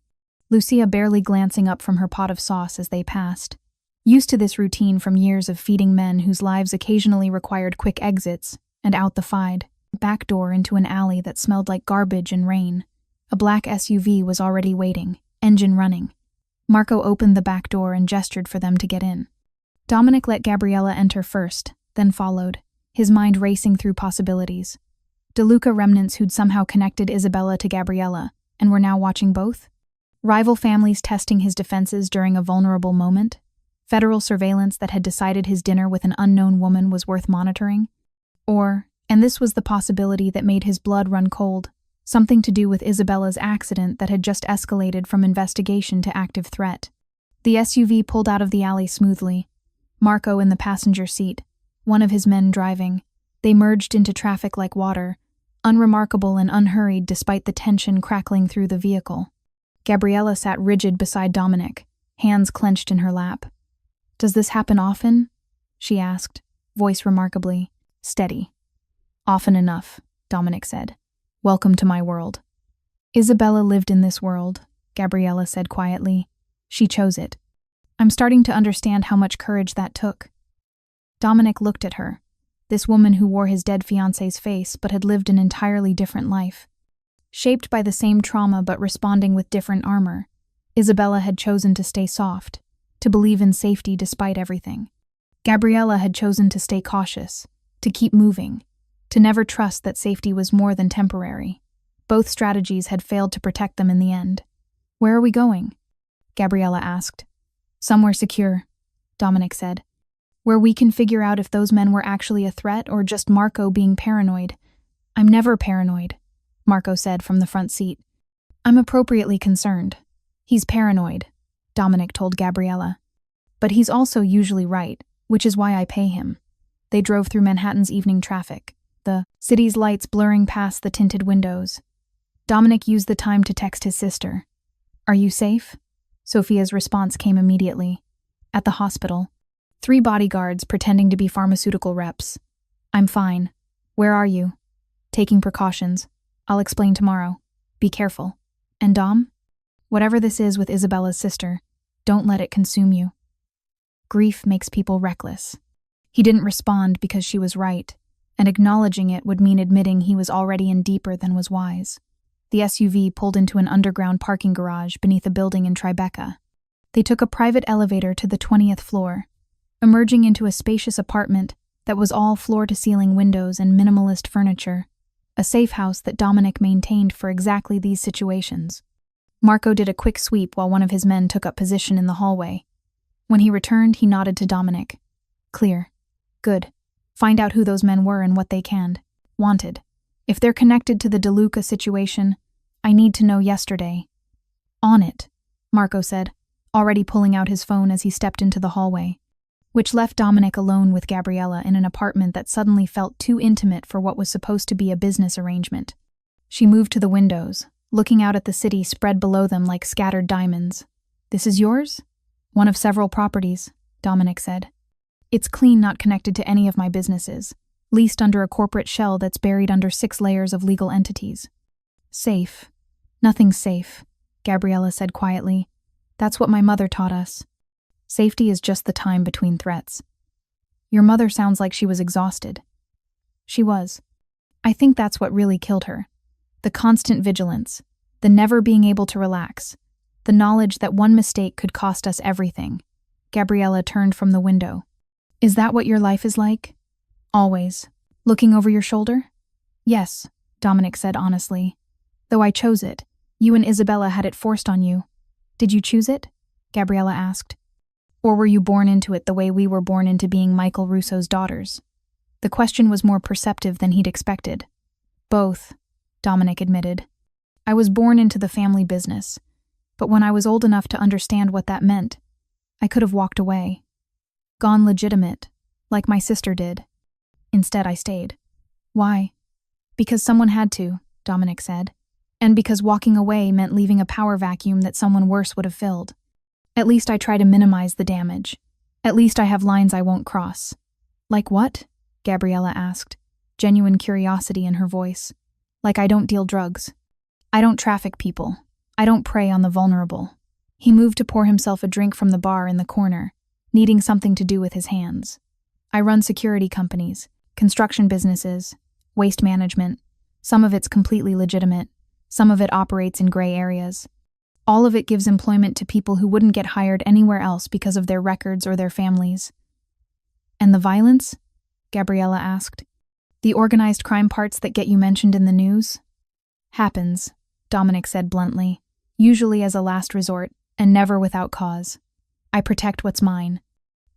Lucia barely glancing up from her pot of sauce as they passed. Used to this routine from years of feeding men whose lives occasionally required quick exits, and out the back door into an alley that smelled like garbage and rain. A black SUV was already waiting, engine running. Marco opened the back door and gestured for them to get in. Dominic let Gabriella enter first, then followed, his mind racing through possibilities. DeLuca remnants who'd somehow connected Isabella to Gabriella, and were now watching both? Rival families testing his defenses during a vulnerable moment? Federal surveillance that had decided his dinner with an unknown woman was worth monitoring? Or, and this was the possibility that made his blood run cold, something to do with Isabella's accident that had just escalated from investigation to active threat. The SUV pulled out of the alley smoothly. Marco in the passenger seat, one of his men driving. They merged into traffic like water, unremarkable and unhurried despite the tension crackling through the vehicle. Gabriella sat rigid beside Dominic, hands clenched in her lap. Does this happen often? She asked, voice remarkably steady. Often enough, Dominic said. Welcome to my world. Isabella lived in this world, Gabriella said quietly. She chose it. I'm starting to understand how much courage that took. Dominic looked at her, this woman who wore his dead fiancé's face but had lived an entirely different life. Shaped by the same trauma but responding with different armor, Isabella had chosen to stay soft, to believe in safety despite everything. Gabriella had chosen to stay cautious, to keep moving, to never trust that safety was more than temporary. Both strategies had failed to protect them in the end. "Where are we going?" Gabriella asked. "Somewhere secure," Dominic said. "Where we can figure out if those men were actually a threat or just Marco being paranoid." "I'm never paranoid," Marco said from the front seat. "I'm appropriately concerned." "He's paranoid," Dominic told Gabriella. "But he's also usually right, which is why I pay him." They drove through Manhattan's evening traffic, the city's lights blurring past the tinted windows. Dominic used the time to text his sister. "Are you safe?" Sophia's response came immediately. "At the hospital. 3 bodyguards pretending to be pharmaceutical reps. I'm fine. Where are you?" "Taking precautions. I'll explain tomorrow. Be careful. And Dom? Whatever this is with Isabella's sister, don't let it consume you." Grief makes people reckless. He didn't respond because she was right, and acknowledging it would mean admitting he was already in deeper than was wise. The SUV pulled into an underground parking garage beneath a building in Tribeca. They took a private elevator to the 20th floor, emerging into a spacious apartment that was all floor-to-ceiling windows and minimalist furniture, a safe house that Dominic maintained for exactly these situations. Marco did a quick sweep while one of his men took up position in the hallway. When he returned, he nodded to Dominic. "Clear. Good. Find out who those men were and what they canned. Wanted. If they're connected to the DeLuca situation, I need to know yesterday." "On it," Marco said, already pulling out his phone as he stepped into the hallway, which left Dominic alone with Gabriella in an apartment that suddenly felt too intimate for what was supposed to be a business arrangement. She moved to the windows, looking out at the city spread below them like scattered diamonds. "This is yours?" "One of several properties," Dominic said. "It's clean, not connected to any of my businesses, leased under a corporate shell that's buried under 6 layers of legal entities." "Safe. Nothing's safe," Gabriella said quietly. "That's what my mother taught us. Safety is just the time between threats." "Your mother sounds like she was exhausted." "She was. I think that's what really killed her. The constant vigilance, the never being able to relax, the knowledge that one mistake could cost us everything." Gabriella turned from the window. "Is that what your life is like? Always. Looking over your shoulder?" "Yes," Dominic said honestly. "Though I chose it. You and Isabella had it forced on you." "Did you choose it?" Gabriella asked. "Or were you born into it the way we were born into being Michael Russo's daughters?" The question was more perceptive than he'd expected. "Both," Dominic admitted. "I was born into the family business, but when I was old enough to understand what that meant, I could have walked away. Gone legitimate, like my sister did. Instead, I stayed." "Why?" "Because someone had to," Dominic said. "And because walking away meant leaving a power vacuum that someone worse would have filled. At least I try to minimize the damage. At least I have lines I won't cross." "Like what?" Gabriella asked, genuine curiosity in her voice. "Like I don't deal drugs. I don't traffic people. I don't prey on the vulnerable." He moved to pour himself a drink from the bar in the corner, needing something to do with his hands. "I run security companies, construction businesses, waste management. Some of it's completely legitimate. Some of it operates in gray areas. All of it gives employment to people who wouldn't get hired anywhere else because of their records or their families." "And the violence?" Gabriella asked. "The organized crime parts that get you mentioned in the news?" "Happens," Dominic said bluntly, "usually as a last resort, and never without cause. I protect what's mine.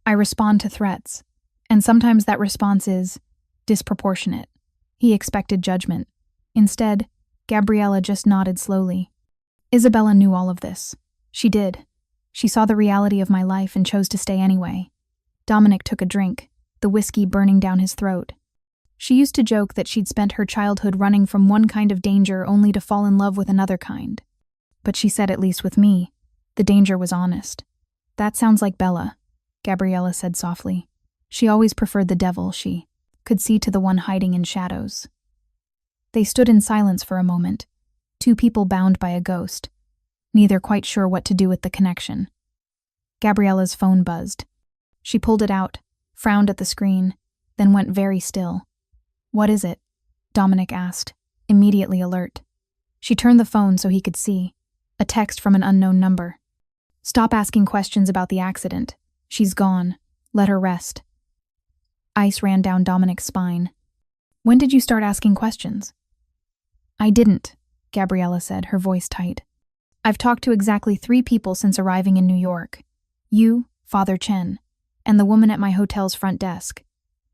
I respond to threats, and sometimes that response is disproportionate." He expected judgment. Instead, Gabriella just nodded slowly. "Isabella knew all of this. She did. She saw the reality of my life and chose to stay anyway." Dominic took a drink, the whiskey burning down his throat. "She used to joke that she'd spent her childhood running from one kind of danger only to fall in love with another kind. But she said, at least with me, the danger was honest." "That sounds like Bella," Gabriella said softly. "She always preferred the devil. She could see to the one hiding in shadows." They stood in silence for a moment, 2 people bound by a ghost, neither quite sure what to do with the connection. Gabriella's phone buzzed. She pulled it out, frowned at the screen, then went very still. "What is it?" Dominic asked, immediately alert. She turned the phone so he could see. A text from an unknown number. "Stop asking questions about the accident. She's gone. Let her rest." Ice ran down Dominic's spine. When did you start asking questions? I didn't, Gabriella said, her voice tight. I've talked to exactly 3 people since arriving in New York. You, Father Chen, and the woman at my hotel's front desk.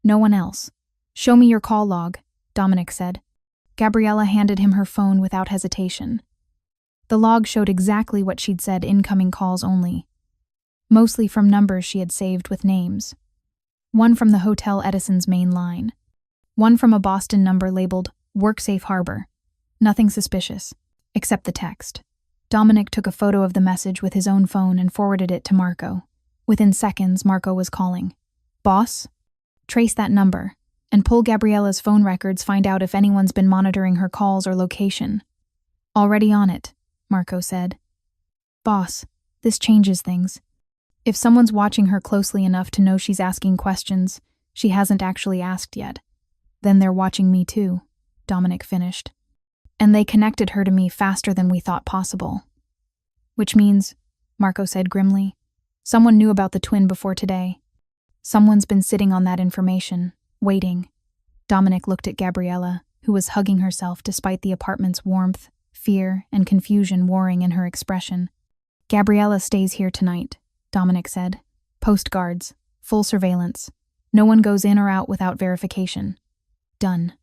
No one else. Show me your call log, Dominic said. Gabriella handed him her phone without hesitation. The log showed exactly what she'd said, incoming calls only. Mostly from numbers she had saved with names. One from the Hotel Edison's main line. One from a Boston number labeled Work Safe Harbor. Nothing suspicious, except the text. Dominic took a photo of the message with his own phone and forwarded it to Marco. Within seconds, Marco was calling. Boss? Trace that number, and pull Gabriella's phone records, find out if anyone's been monitoring her calls or location. Already on it, Marco said. Boss, this changes things. If someone's watching her closely enough to know she's asking questions she hasn't actually asked yet, then they're watching me too, Dominic finished. And they connected her to me faster than we thought possible. Which means, Marco said grimly, someone knew about the twin before today. Someone's been sitting on that information, waiting. Dominic looked at Gabriella, who was hugging herself despite the apartment's warmth, fear, and confusion warring in her expression. Gabriella stays here tonight, Dominic said. Post guards, full surveillance. No one goes in or out without verification. Done.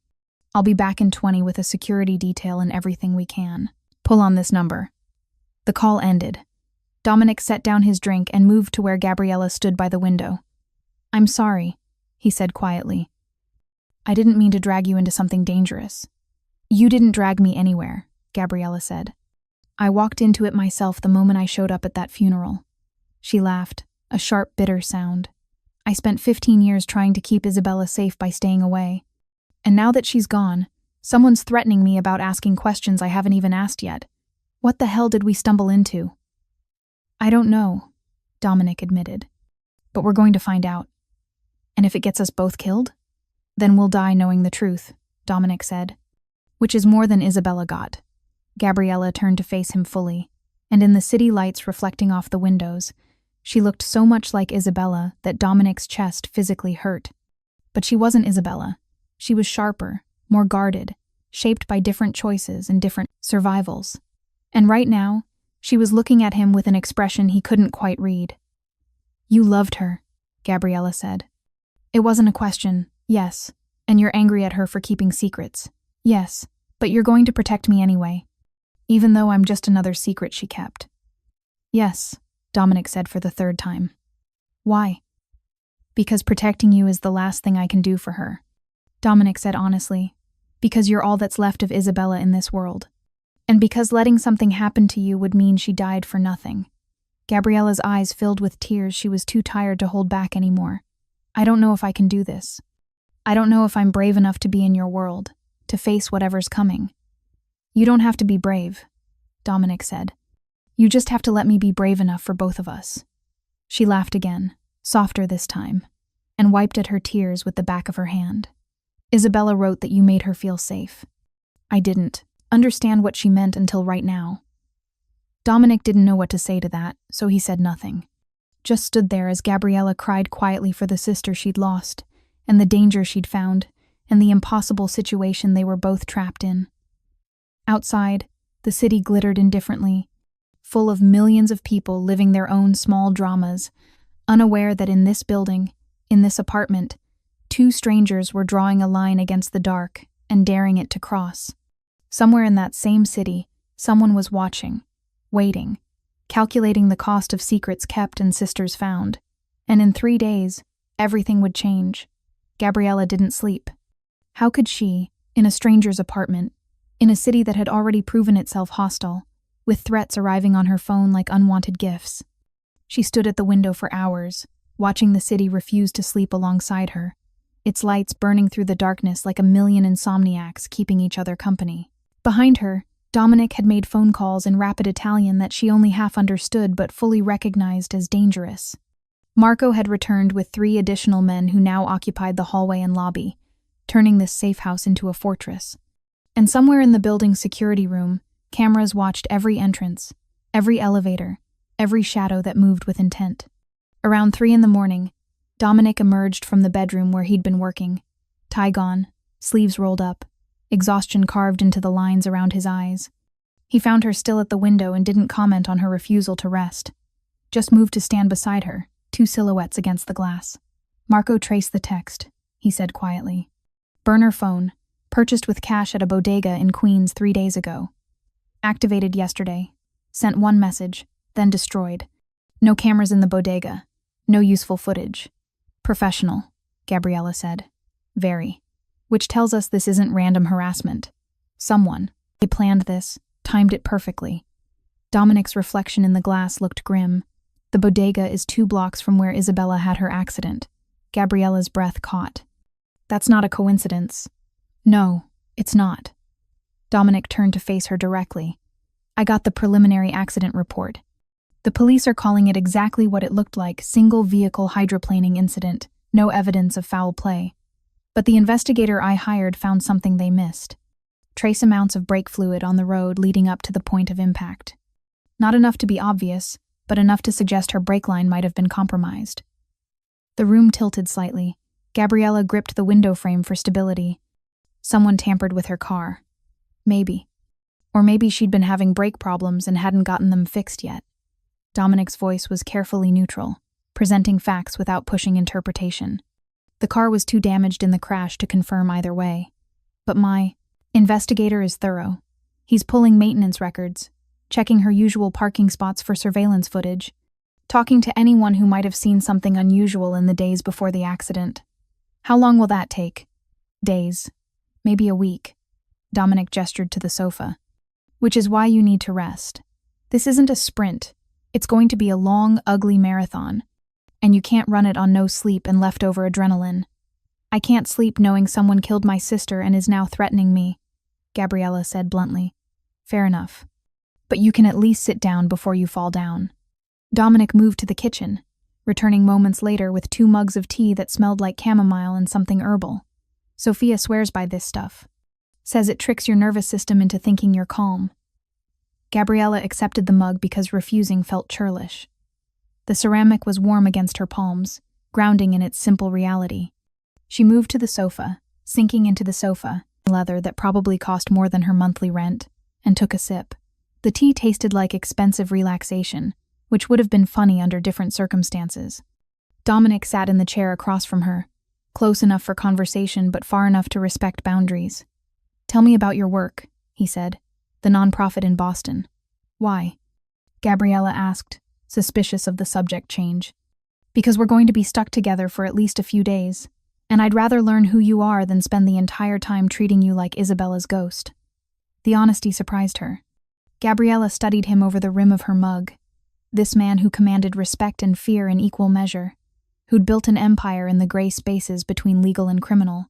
I'll be back in 20 with a security detail and everything we can. Pull on this number. The call ended. Dominic set down his drink and moved to where Gabriella stood by the window. I'm sorry, he said quietly. I didn't mean to drag you into something dangerous. You didn't drag me anywhere, Gabriella said. I walked into it myself the moment I showed up at that funeral. She laughed, a sharp, bitter sound. I spent 15 years trying to keep Isabella safe by staying away. And now that she's gone, someone's threatening me about asking questions I haven't even asked yet. What the hell did we stumble into? I don't know, Dominic admitted. But we're going to find out. And if it gets us both killed, then we'll die knowing the truth, Dominic said. Which is more than Isabella got. Gabriella turned to face him fully, and in the city lights reflecting off the windows, she looked so much like Isabella that Dominic's chest physically hurt. But she wasn't Isabella. She was sharper, more guarded, shaped by different choices and different survivals. And right now, she was looking at him with an expression he couldn't quite read. You loved her, Gabriella said. It wasn't a question, yes, and you're angry at her for keeping secrets. Yes, but you're going to protect me anyway, even though I'm just another secret she kept. Yes, Dominic said for the 3rd time. Why? Because protecting you is the last thing I can do for her. Dominic said honestly, because you're all that's left of Isabella in this world. And because letting something happen to you would mean she died for nothing. Gabriella's eyes filled with tears. She was too tired to hold back anymore. I don't know if I can do this. I don't know if I'm brave enough to be in your world, to face whatever's coming. You don't have to be brave, Dominic said. You just have to let me be brave enough for both of us. She laughed again, softer this time, and wiped at her tears with the back of her hand. Isabella wrote that you made her feel safe. I didn't understand what she meant until right now. Dominic didn't know what to say to that, so he said nothing. Just stood there as Gabriella cried quietly for the sister she'd lost, and the danger she'd found, and the impossible situation they were both trapped in. Outside, the city glittered indifferently, full of millions of people living their own small dramas, unaware that in this building, in this apartment, 2 strangers were drawing a line against the dark and daring it to cross. Somewhere in that same city, someone was watching, waiting, calculating the cost of secrets kept and sisters found. And in 3 days, everything would change. Gabriella didn't sleep. How could she, in a stranger's apartment, in a city that had already proven itself hostile, with threats arriving on her phone like unwanted gifts? She stood at the window for hours, watching the city refuse to sleep alongside her, its lights burning through the darkness like a million insomniacs keeping each other company. Behind her, Dominic had made phone calls in rapid Italian that she only half understood but fully recognized as dangerous. Marco had returned with 3 additional men who now occupied the hallway and lobby, turning this safe house into a fortress. And somewhere in the building's security room, cameras watched every entrance, every elevator, every shadow that moved with intent. Around 3 in the morning, Dominic emerged from the bedroom where he'd been working. Tie gone, sleeves rolled up, exhaustion carved into the lines around his eyes. He found her still at the window and didn't comment on her refusal to rest. Just moved to stand beside her, two silhouettes against the glass. Marco traced the text, he said quietly. Burner phone, purchased with cash at a bodega in Queens 3 days ago. Activated yesterday. Sent one message, then destroyed. No cameras in the bodega. No useful footage. Professional, Gabriella said. Very. Which tells us this isn't random harassment. Someone. They planned this, timed it perfectly. Dominic's reflection in the glass looked grim. The bodega is 2 blocks from where Isabella had her accident. Gabriella's breath caught. That's not a coincidence. No, it's not. Dominic turned to face her directly. I got the preliminary accident report. The police are calling it exactly what it looked like, single vehicle hydroplaning incident, no evidence of foul play. But the investigator I hired found something they missed. Trace amounts of brake fluid on the road leading up to the point of impact. Not enough to be obvious, but enough to suggest her brake line might have been compromised. The room tilted slightly. Gabriella gripped the window frame for stability. Someone tampered with her car. Maybe. Or maybe she'd been having brake problems and hadn't gotten them fixed yet. Dominic's voice was carefully neutral, presenting facts without pushing interpretation. The car was too damaged in the crash to confirm either way. But my investigator is thorough. He's pulling maintenance records, checking her usual parking spots for surveillance footage, talking to anyone who might have seen something unusual in the days before the accident. How long will that take? Days. Maybe a week. Dominic gestured to the sofa. Which is why you need to rest. This isn't a sprint. It's going to be a long, ugly marathon. And you can't run it on no sleep and leftover adrenaline. I can't sleep knowing someone killed my sister and is now threatening me, Gabriella said bluntly. Fair enough. But you can at least sit down before you fall down. Dominic moved to the kitchen, returning moments later with 2 mugs of tea that smelled like chamomile and something herbal. Sophia swears by this stuff. Says it tricks your nervous system into thinking you're calm. Gabriella accepted the mug because refusing felt churlish. The ceramic was warm against her palms, grounding in its simple reality. She moved to the sofa, sinking into the sofa, leather that probably cost more than her monthly rent, and took a sip. The tea tasted like expensive relaxation, which would have been funny under different circumstances. Dominic sat in the chair across from her, close enough for conversation but far enough to respect boundaries. Tell me about your work, he said. The nonprofit in Boston. Why? Gabriella asked, suspicious of the subject change. Because we're going to be stuck together for at least a few days, and I'd rather learn who you are than spend the entire time treating you like Isabella's ghost. The honesty surprised her. Gabriella studied him over the rim of her mug. This man who commanded respect and fear in equal measure, who'd built an empire in the gray spaces between legal and criminal,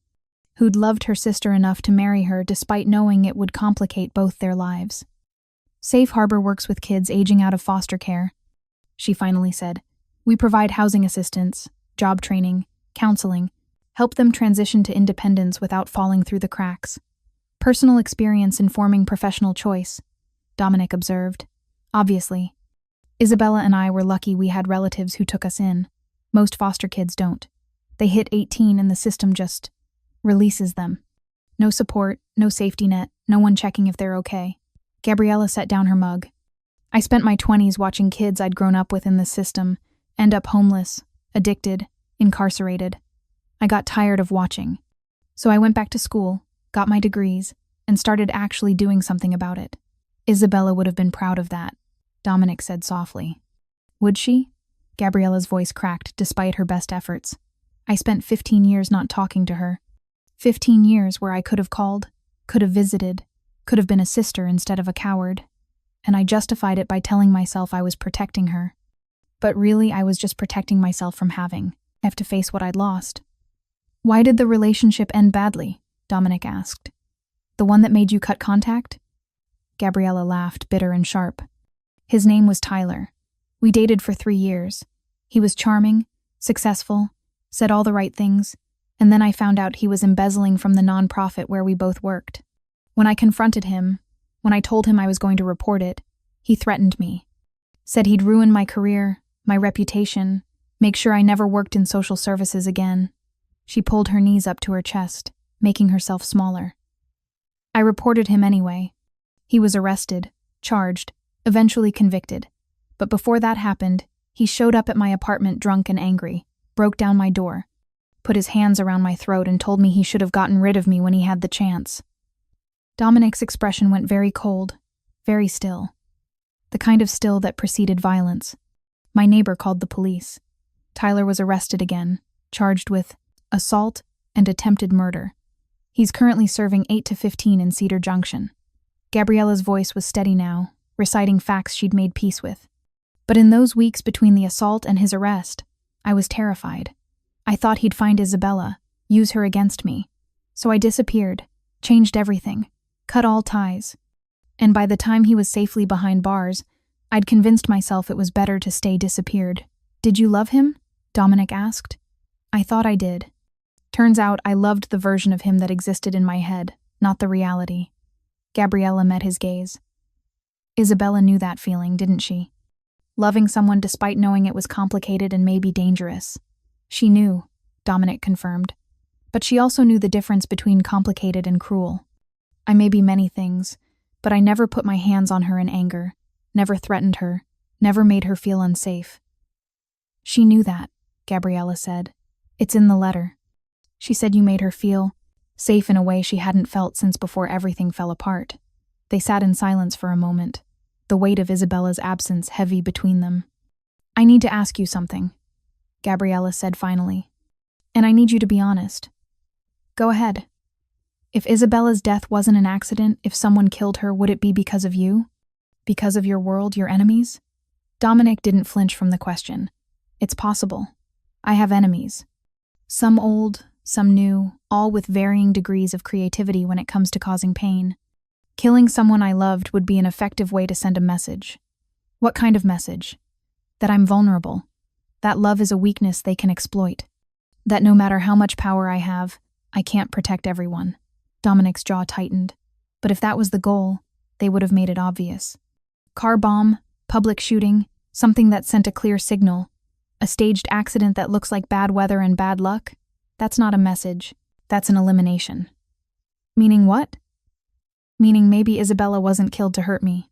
who'd loved her sister enough to marry her despite knowing it would complicate both their lives. Safe Harbor works with kids aging out of foster care, she finally said. We provide housing assistance, job training, counseling, help them transition to independence without falling through the cracks. Personal experience informing professional choice, Dominic observed. Obviously. Isabella and I were lucky we had relatives who took us in. Most foster kids don't. They hit 18 and the system just releases them. No support, no safety net, no one checking if they're okay. Gabriella set down her mug. I spent my 20s watching kids I'd grown up with in the system end up homeless, addicted, incarcerated. I got tired of watching. So I went back to school, got my degrees, and started actually doing something about it. Isabella would have been proud of that, Dominic said softly. Would she? Gabriella's voice cracked despite her best efforts. I spent 15 years not talking to her. 15 years where I could have called, could have visited, could have been a sister instead of a coward. And I justified it by telling myself I was protecting her. But really, I was just protecting myself from having to face what I'd lost. Why did the relationship end badly? Dominic asked. The one that made you cut contact? Gabriella laughed, bitter and sharp. His name was Tyler. We dated for 3 years. He was charming, successful, said all the right things, and then I found out he was embezzling from the nonprofit where we both worked. When I confronted him, when I told him I was going to report it, he threatened me. Said he'd ruin my career, my reputation, Make sure I never worked in social services again. She pulled her knees up to her chest, making herself smaller. I reported him anyway. He was arrested, charged, eventually convicted. But before that happened, he showed up at my apartment drunk and angry, broke down my door, put his hands around my throat and told me he should have gotten rid of me when he had the chance. Dominic's expression went very cold, very still. The kind of still that preceded violence. My neighbor called the police. Tyler was arrested again, charged with assault and attempted murder. He's currently serving 8 to 15 in Cedar Junction. Gabriella's voice was steady now, reciting facts she'd made peace with. But in those weeks between the assault and his arrest, I was terrified. I thought he'd find Isabella, use her against me. So I disappeared, changed everything, cut all ties. And by the time he was safely behind bars, I'd convinced myself it was better to stay disappeared. Did you love him? Dominic asked. I thought I did. Turns out I loved the version of him that existed in my head, not the reality. Gabriella met his gaze. Isabella knew that feeling, didn't she? Loving someone despite knowing it was complicated and maybe dangerous. She knew, Dominic confirmed. But she also knew the difference between complicated and cruel. I may be many things, but I never put my hands on her in anger, never threatened her, never made her feel unsafe. She knew that, Gabriella said. It's in the letter. She said you made her feel safe in a way she hadn't felt since before everything fell apart. They sat in silence for a moment, the weight of Isabella's absence heavy between them. I need to ask you something, Gabriella said finally. And I need you to be honest. Go ahead. If Isabella's death wasn't an accident, if someone killed her, would it be because of you? Because of your world, your enemies? Dominic didn't flinch from the question. It's possible. I have enemies. Some old, some new, all with varying degrees of creativity when it comes to causing pain. Killing someone I loved would be an effective way to send a message. What kind of message? That I'm vulnerable. That love is a weakness they can exploit. That no matter how much power I have, I can't protect everyone. Dominic's jaw tightened. But if that was the goal, they would have made it obvious. Car bomb, public shooting, something that sent a clear signal. A staged accident that looks like bad weather and bad luck? That's not a message. That's an elimination. Meaning what? Meaning maybe Isabella wasn't killed to hurt me.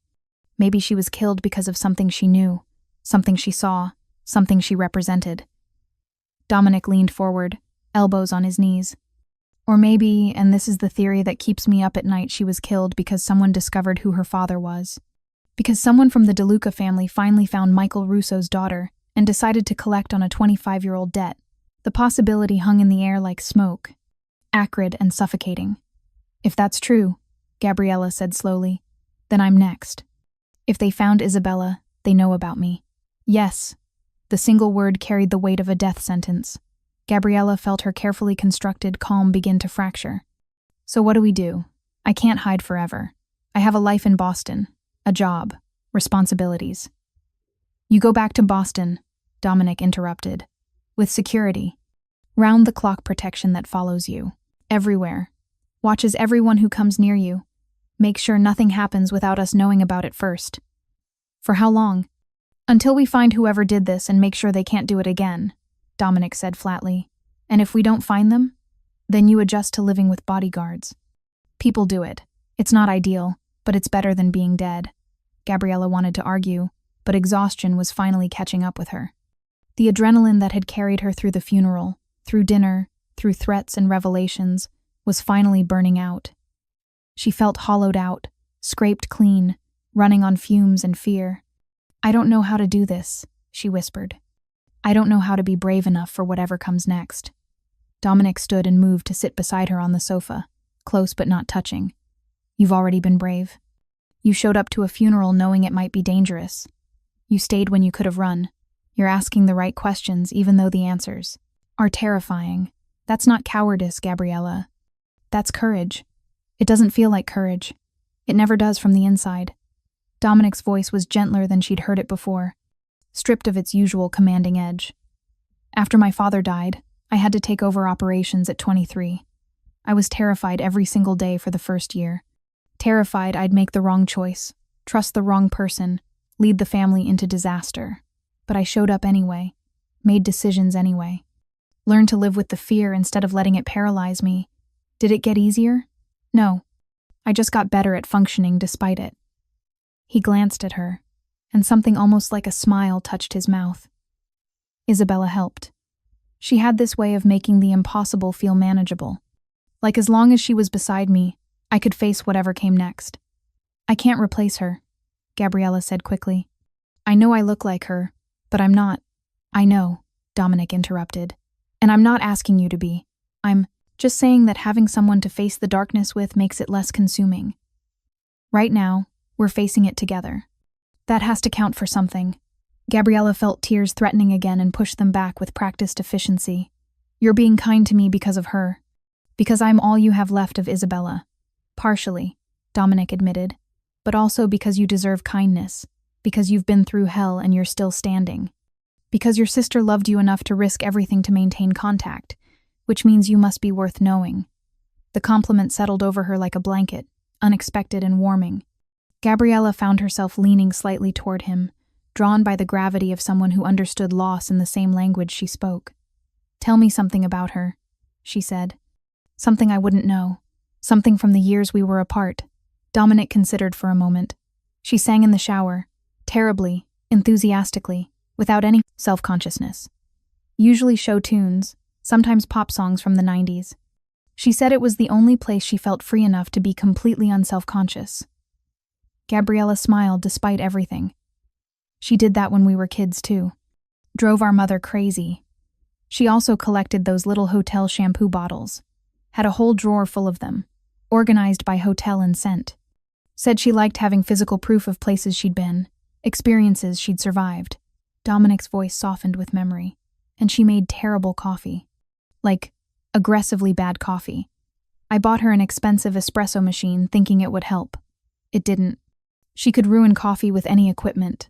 Maybe she was killed because of something she knew, something she saw, something she represented. Dominic leaned forward, elbows on his knees. Or maybe, and this is the theory that keeps me up at night, she was killed because someone discovered who her father was. Because someone from the DeLuca family finally found Michael Russo's daughter and decided to collect on a 25-year-old debt. The possibility hung in the air like smoke, acrid and suffocating. If that's true, Gabriella said slowly, then I'm next. If they found Isabella, they know about me. Yes. The single word carried the weight of a death sentence. Gabriella felt her carefully constructed calm begin to fracture. So what do we do? I can't hide forever. I have a life in Boston, a job, responsibilities. You go back to Boston, Dominic interrupted. With security. Round-the-clock protection that follows you. Everywhere. Watches everyone who comes near you. Make sure nothing happens without us knowing about it first. For how long? Until we find whoever did this and make sure they can't do it again, Dominic said flatly. And if we don't find them, then you adjust to living with bodyguards. People do it. It's not ideal, but it's better than being dead. Gabriella wanted to argue, but exhaustion was finally catching up with her. The adrenaline that had carried her through the funeral, through dinner, through threats and revelations, was finally burning out. She felt hollowed out, scraped clean, running on fumes and fear. I don't know how to do this, she whispered. I don't know how to be brave enough for whatever comes next. Dominic stood and moved to sit beside her on the sofa, close but not touching. You've already been brave. You showed up to a funeral knowing it might be dangerous. You stayed when you could have run. You're asking the right questions even though the answers are terrifying. That's not cowardice, Gabriella. That's courage. It doesn't feel like courage. It never does from the inside. Dominic's voice was gentler than she'd heard it before, stripped of its usual commanding edge. After my father died, I had to take over operations at 23. I was terrified every single day for the first year. Terrified I'd make the wrong choice, trust the wrong person, lead the family into disaster. But I showed up anyway. made decisions anyway. Learned to live with the fear instead of letting it paralyze me. Did it get easier? No. I just got better at functioning despite it. He glanced at her, and something almost like a smile touched his mouth. Isabella helped. She had this way of making the impossible feel manageable. Like as long as she was beside me, I could face whatever came next. I can't replace her, Gabriella said quickly. I know I look like her, but I'm not. I know, Dominic interrupted. And I'm not asking you to be. I'm just saying that having someone to face the darkness with makes it less consuming. Right now, we're facing it together. That has to count for something. Gabriella felt tears threatening again and pushed them back with practiced efficiency. You're being kind to me because of her. Because I'm all you have left of Isabella. Partially, Dominic admitted. But also because you deserve kindness. Because you've been through hell and you're still standing. Because your sister loved you enough to risk everything to maintain contact, which means you must be worth knowing. The compliment settled over her like a blanket, unexpected and warming. Gabriella found herself leaning slightly toward him, drawn by the gravity of someone who understood loss in the same language she spoke. Tell me something about her, she said. Something I wouldn't know. Something from the years we were apart. Dominic considered for a moment. She sang in the shower, terribly, enthusiastically, without any self-consciousness. Usually show tunes, sometimes pop songs from the 90s. She said it was the only place she felt free enough to be completely unself-conscious. Gabriella smiled despite everything. She did that when we were kids too. Drove our mother crazy. She also collected those little hotel shampoo bottles. Had a whole drawer full of them, organized by hotel and scent. Said she liked having physical proof of places she'd been, experiences she'd survived. Dominic's voice softened with memory, and she made terrible coffee. Like, aggressively bad coffee. I bought her an expensive espresso machine thinking it would help. It didn't. She could ruin coffee with any equipment.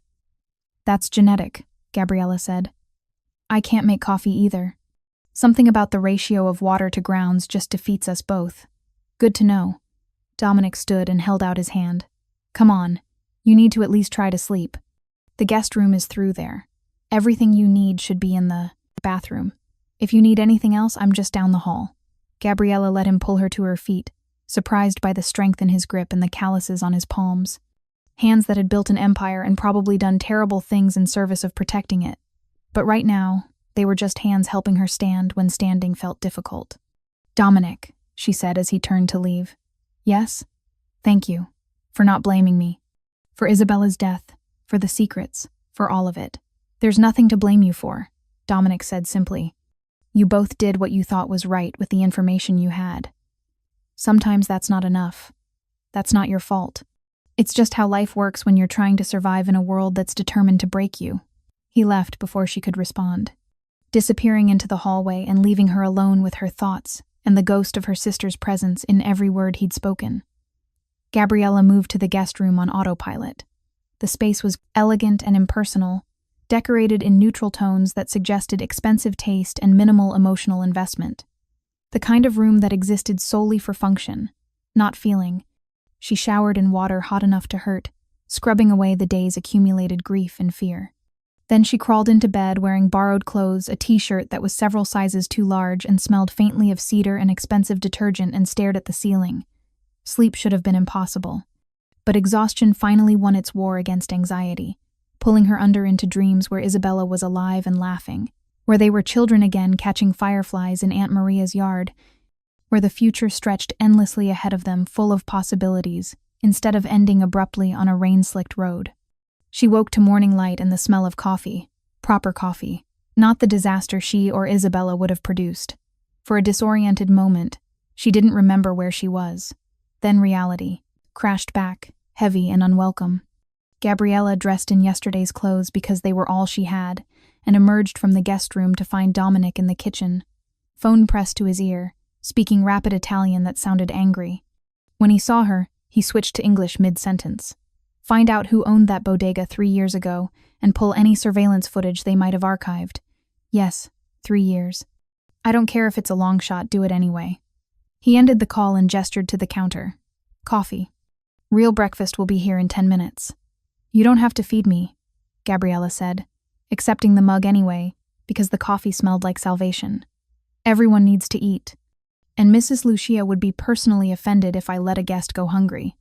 That's genetic, Gabriella said. I can't make coffee either. Something about the ratio of water to grounds just defeats us both. Good to know. Dominic stood and held out his hand. Come on, you need to at least try to sleep. The guest room is through there. Everything you need should be in the bathroom. If you need anything else, I'm just down the hall. Gabriella let him pull her to her feet, surprised by the strength in his grip and the calluses on his palms. Hands that had built an empire and probably done terrible things in service of protecting it. But right now, they were just hands helping her stand when standing felt difficult. Dominic, she said as he turned to leave. Yes? Thank you. For not blaming me. For Isabella's death. For the secrets. For all of it. There's nothing to blame you for, Dominic said simply. You both did what you thought was right with the information you had. Sometimes that's not enough. That's not your fault. It's just how life works when you're trying to survive in a world that's determined to break you. He left before she could respond, disappearing into the hallway and leaving her alone with her thoughts and the ghost of her sister's presence in every word he'd spoken. Gabriella moved to the guest room on autopilot. The space was elegant and impersonal, decorated in neutral tones that suggested expensive taste and minimal emotional investment. The kind of room that existed solely for function, not feeling. She showered in water hot enough to hurt, scrubbing away the day's accumulated grief and fear. Then she crawled into bed wearing borrowed clothes, a t-shirt that was several sizes too large and smelled faintly of cedar and expensive detergent, and stared at the ceiling. Sleep should have been impossible. But exhaustion finally won its war against anxiety, pulling her under into dreams where Isabella was alive and laughing, where they were children again catching fireflies in Aunt Maria's yard, where the future stretched endlessly ahead of them full of possibilities, instead of ending abruptly on a rain-slicked road. She woke to morning light and the smell of coffee, proper coffee, not the disaster she or Isabella would have produced. For a disoriented moment, she didn't remember where she was. Then reality crashed back, heavy and unwelcome. Gabriella dressed in yesterday's clothes because they were all she had, and emerged from the guest room to find Dominic in the kitchen, phone pressed to his ear, speaking rapid Italian that sounded angry. When he saw her, he switched to English mid-sentence. Find out who owned that bodega 3 years ago, and pull any surveillance footage they might have archived. Yes, 3 years. I don't care if it's a long shot, do it anyway. He ended the call and gestured to the counter. Coffee. Real breakfast will be here in 10 minutes. You don't have to feed me, Gabriella said, accepting the mug anyway, because the coffee smelled like salvation. Everyone needs to eat, and Mrs. Lucia would be personally offended if I let a guest go hungry.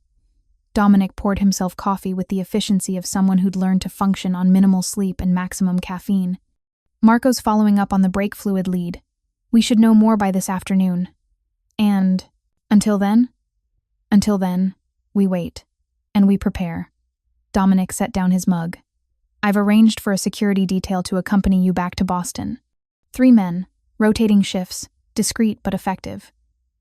Dominic poured himself coffee with the efficiency of someone who'd learned to function on minimal sleep and maximum caffeine. Marco's following up on the brake fluid lead. We should know more by this afternoon. And until then, we wait. And we prepare. Dominic set down his mug. I've arranged for a security detail to accompany you back to Boston. 3 men, rotating shifts, discreet but effective.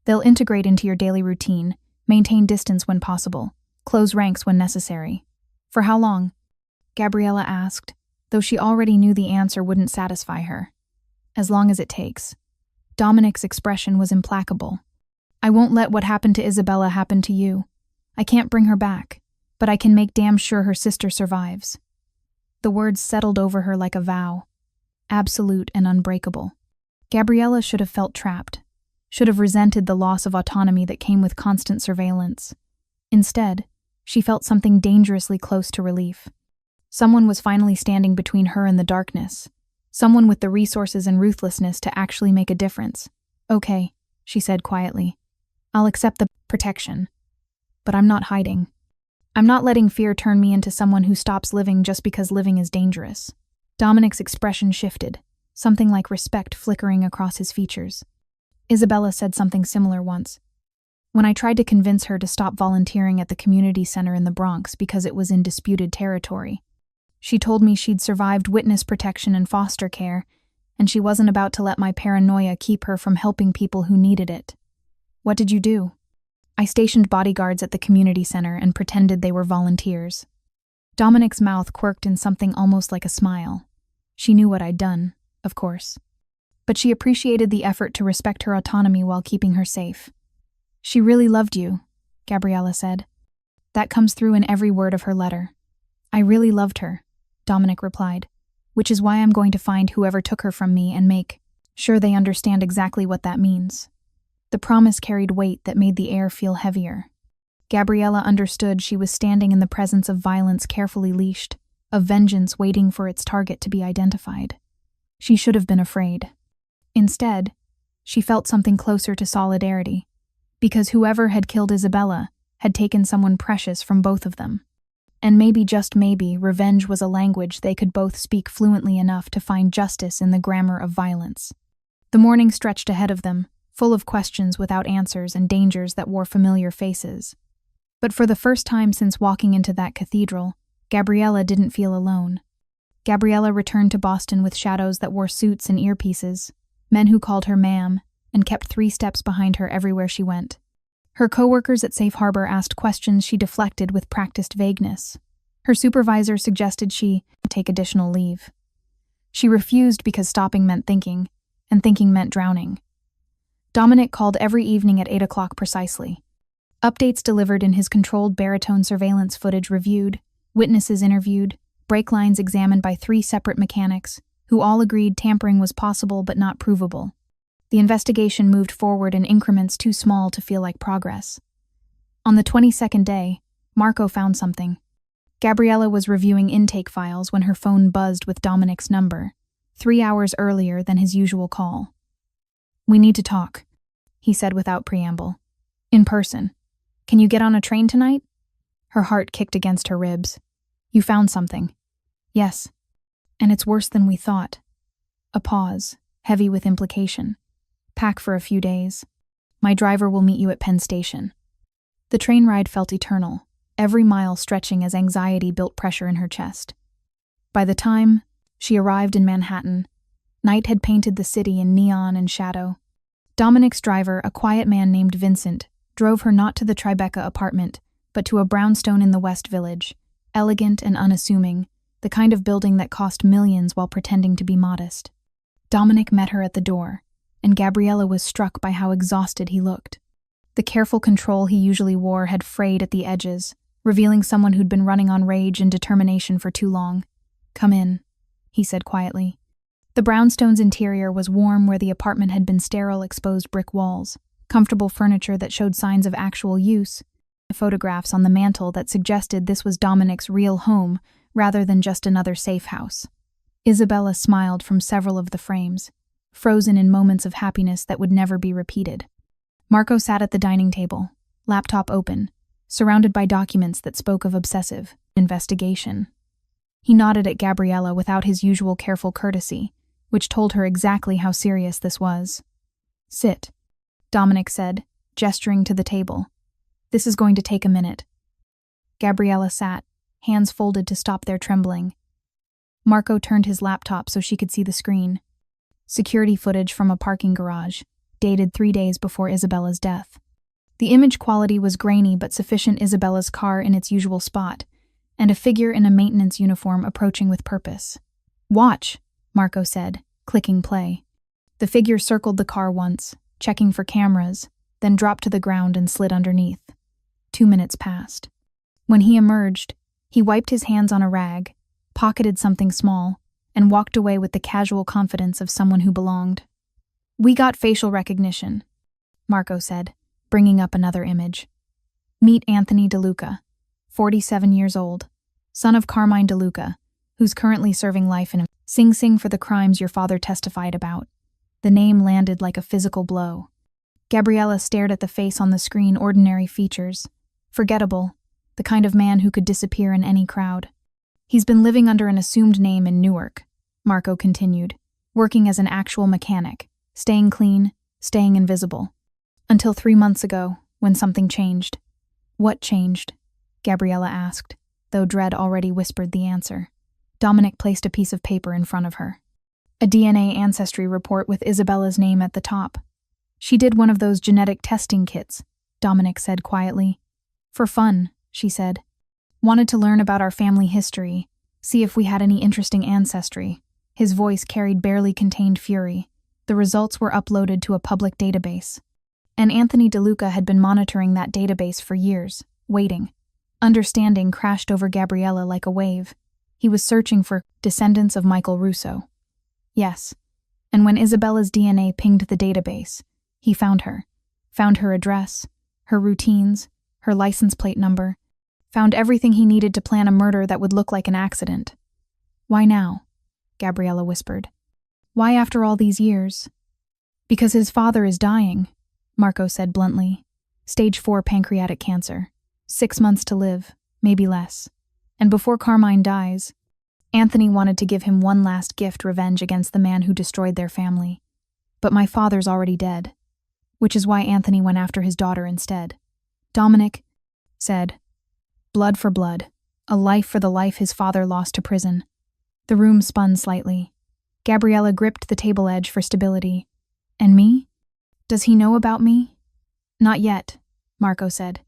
They'll integrate into your daily routine, maintain distance when possible, close ranks when necessary. For how long? Gabriella asked, though she already knew the answer wouldn't satisfy her. As long as it takes. Dominic's expression was implacable. I won't let what happened to Isabella happen to you. I can't bring her back, but I can make damn sure her sister survives. The words settled over her like a vow, absolute and unbreakable. Gabriella should have felt trapped, should have resented the loss of autonomy that came with constant surveillance. Instead, she felt something dangerously close to relief. Someone was finally standing between her and the darkness. Someone with the resources and ruthlessness to actually make a difference. Okay, she said quietly. I'll accept the protection. But I'm not hiding. I'm not letting fear turn me into someone who stops living just because living is dangerous. Dominic's expression shifted, something like respect flickering across his features. Isabella said something similar once. When I tried to convince her to stop volunteering at the community center in the Bronx because it was in disputed territory, she told me she'd survived witness protection and foster care, and she wasn't about to let my paranoia keep her from helping people who needed it. What did you do? I stationed bodyguards at the community center and pretended they were volunteers. Dominic's mouth quirked in something almost like a smile. She knew what I'd done, of course. But she appreciated the effort to respect her autonomy while keeping her safe. She really loved you, Gabriella said. That comes through in every word of her letter. I really loved her, Dominic replied, which is why I'm going to find whoever took her from me and make sure they understand exactly what that means. The promise carried weight that made the air feel heavier. Gabriella understood she was standing in the presence of violence carefully leashed, of vengeance waiting for its target to be identified. She should have been afraid. Instead, she felt something closer to solidarity, because whoever had killed Isabella had taken someone precious from both of them. And maybe, just maybe, revenge was a language they could both speak fluently enough to find justice in the grammar of violence. The morning stretched ahead of them, full of questions without answers and dangers that wore familiar faces. But for the first time since walking into that cathedral, Gabriella didn't feel alone. Gabriella returned to Boston with shadows that wore suits and earpieces, men who called her ma'am, and kept 3 steps behind her everywhere she went. Her co-workers at Safe Harbor asked questions she deflected with practiced vagueness. Her supervisor suggested she take additional leave. She refused because stopping meant thinking, and thinking meant drowning. Dominic called every evening at 8 o'clock precisely. Updates delivered in his controlled baritone surveillance footage reviewed, witnesses interviewed, brake lines examined by 3 separate mechanics, who all agreed tampering was possible but not provable. The investigation moved forward in increments too small to feel like progress. On the 22nd day, Marco found something. Gabriella was reviewing intake files when her phone buzzed with Dominic's number, 3 hours earlier than his usual call. We need to talk, he said without preamble. In person. Can you get on a train tonight? Her heart kicked against her ribs. You found something. Yes. And it's worse than we thought. A pause, heavy with implication. Pack for a few days. My driver will meet you at Penn Station. The train ride felt eternal, every mile stretching as anxiety built pressure in her chest. By the time she arrived in Manhattan, night had painted the city in neon and shadow. Dominic's driver, a quiet man named Vincent, drove her not to the Tribeca apartment, but to a brownstone in the West Village, elegant and unassuming, the kind of building that cost millions while pretending to be modest. Dominic met her at the door, and Gabriella was struck by how exhausted he looked. The careful control he usually wore had frayed at the edges, revealing someone who'd been running on rage and determination for too long. Come in, he said quietly. The brownstone's interior was warm where the apartment had been sterile, exposed brick walls, comfortable furniture that showed signs of actual use, photographs on the mantel that suggested this was Dominic's real home rather than just another safe house. Isabella smiled from several of the frames, frozen in moments of happiness that would never be repeated. Marco sat at the dining table, laptop open, surrounded by documents that spoke of obsessive investigation. He nodded at Gabriella without his usual careful courtesy, which told her exactly how serious this was. "Sit," Dominic said, gesturing to the table. "This is going to take a minute." Gabriella sat, hands folded to stop their trembling. Marco turned his laptop so she could see the screen. Security footage from a parking garage, dated 3 days before Isabella's death. The image quality was grainy but sufficient. Isabella's car in its usual spot, and a figure in a maintenance uniform approaching with purpose. "Watch," Marco said, clicking play. The figure circled the car once, checking for cameras, then dropped to the ground and slid underneath. 2 minutes passed. When he emerged, he wiped his hands on a rag, pocketed something small, and walked away with the casual confidence of someone who belonged. "We got facial recognition," Marco said, bringing up another image. "Meet Anthony DeLuca, 47 years old, son of Carmine DeLuca, who's currently serving life in Sing Sing for the crimes your father testified about." The name landed like a physical blow. Gabriella stared at the face on the screen. Ordinary features. Forgettable, the kind of man who could disappear in any crowd. "He's been living under an assumed name in Newark," Marco continued, "working as an actual mechanic, staying clean, staying invisible. Until 3 months ago, when something changed." "What changed?" Gabriella asked, though dread already whispered the answer. Dominic placed a piece of paper in front of her. A DNA ancestry report with Isabella's name at the top. "She did one of those genetic testing kits," Dominic said quietly. "For fun," she said. "Wanted to learn about our family history, see if we had any interesting ancestry." His voice carried barely contained fury. The results were uploaded to a public database. And Anthony DeLuca had been monitoring that database for years, waiting. Understanding crashed over Gabriella like a wave. He was searching for descendants of Michael Russo. Yes, and when Isabella's DNA pinged the database, he found her address, her routines, her license plate number, found everything he needed to plan a murder that would look like an accident. "Why now?" Gabriella whispered. "Why after all these years?" "Because his father is dying," Marco said bluntly. "Stage 4 pancreatic cancer. 6 months to live, maybe less. And before Carmine dies, Anthony wanted to give him one last gift, revenge against the man who destroyed their family. But my father's already dead, which is why Anthony went after his daughter instead." Dominic said, "Blood for blood, a life for the life his father lost to prison." The room spun slightly. Gabriella gripped the table edge for stability. "And me? Does he know about me?" "Not yet," Marco said.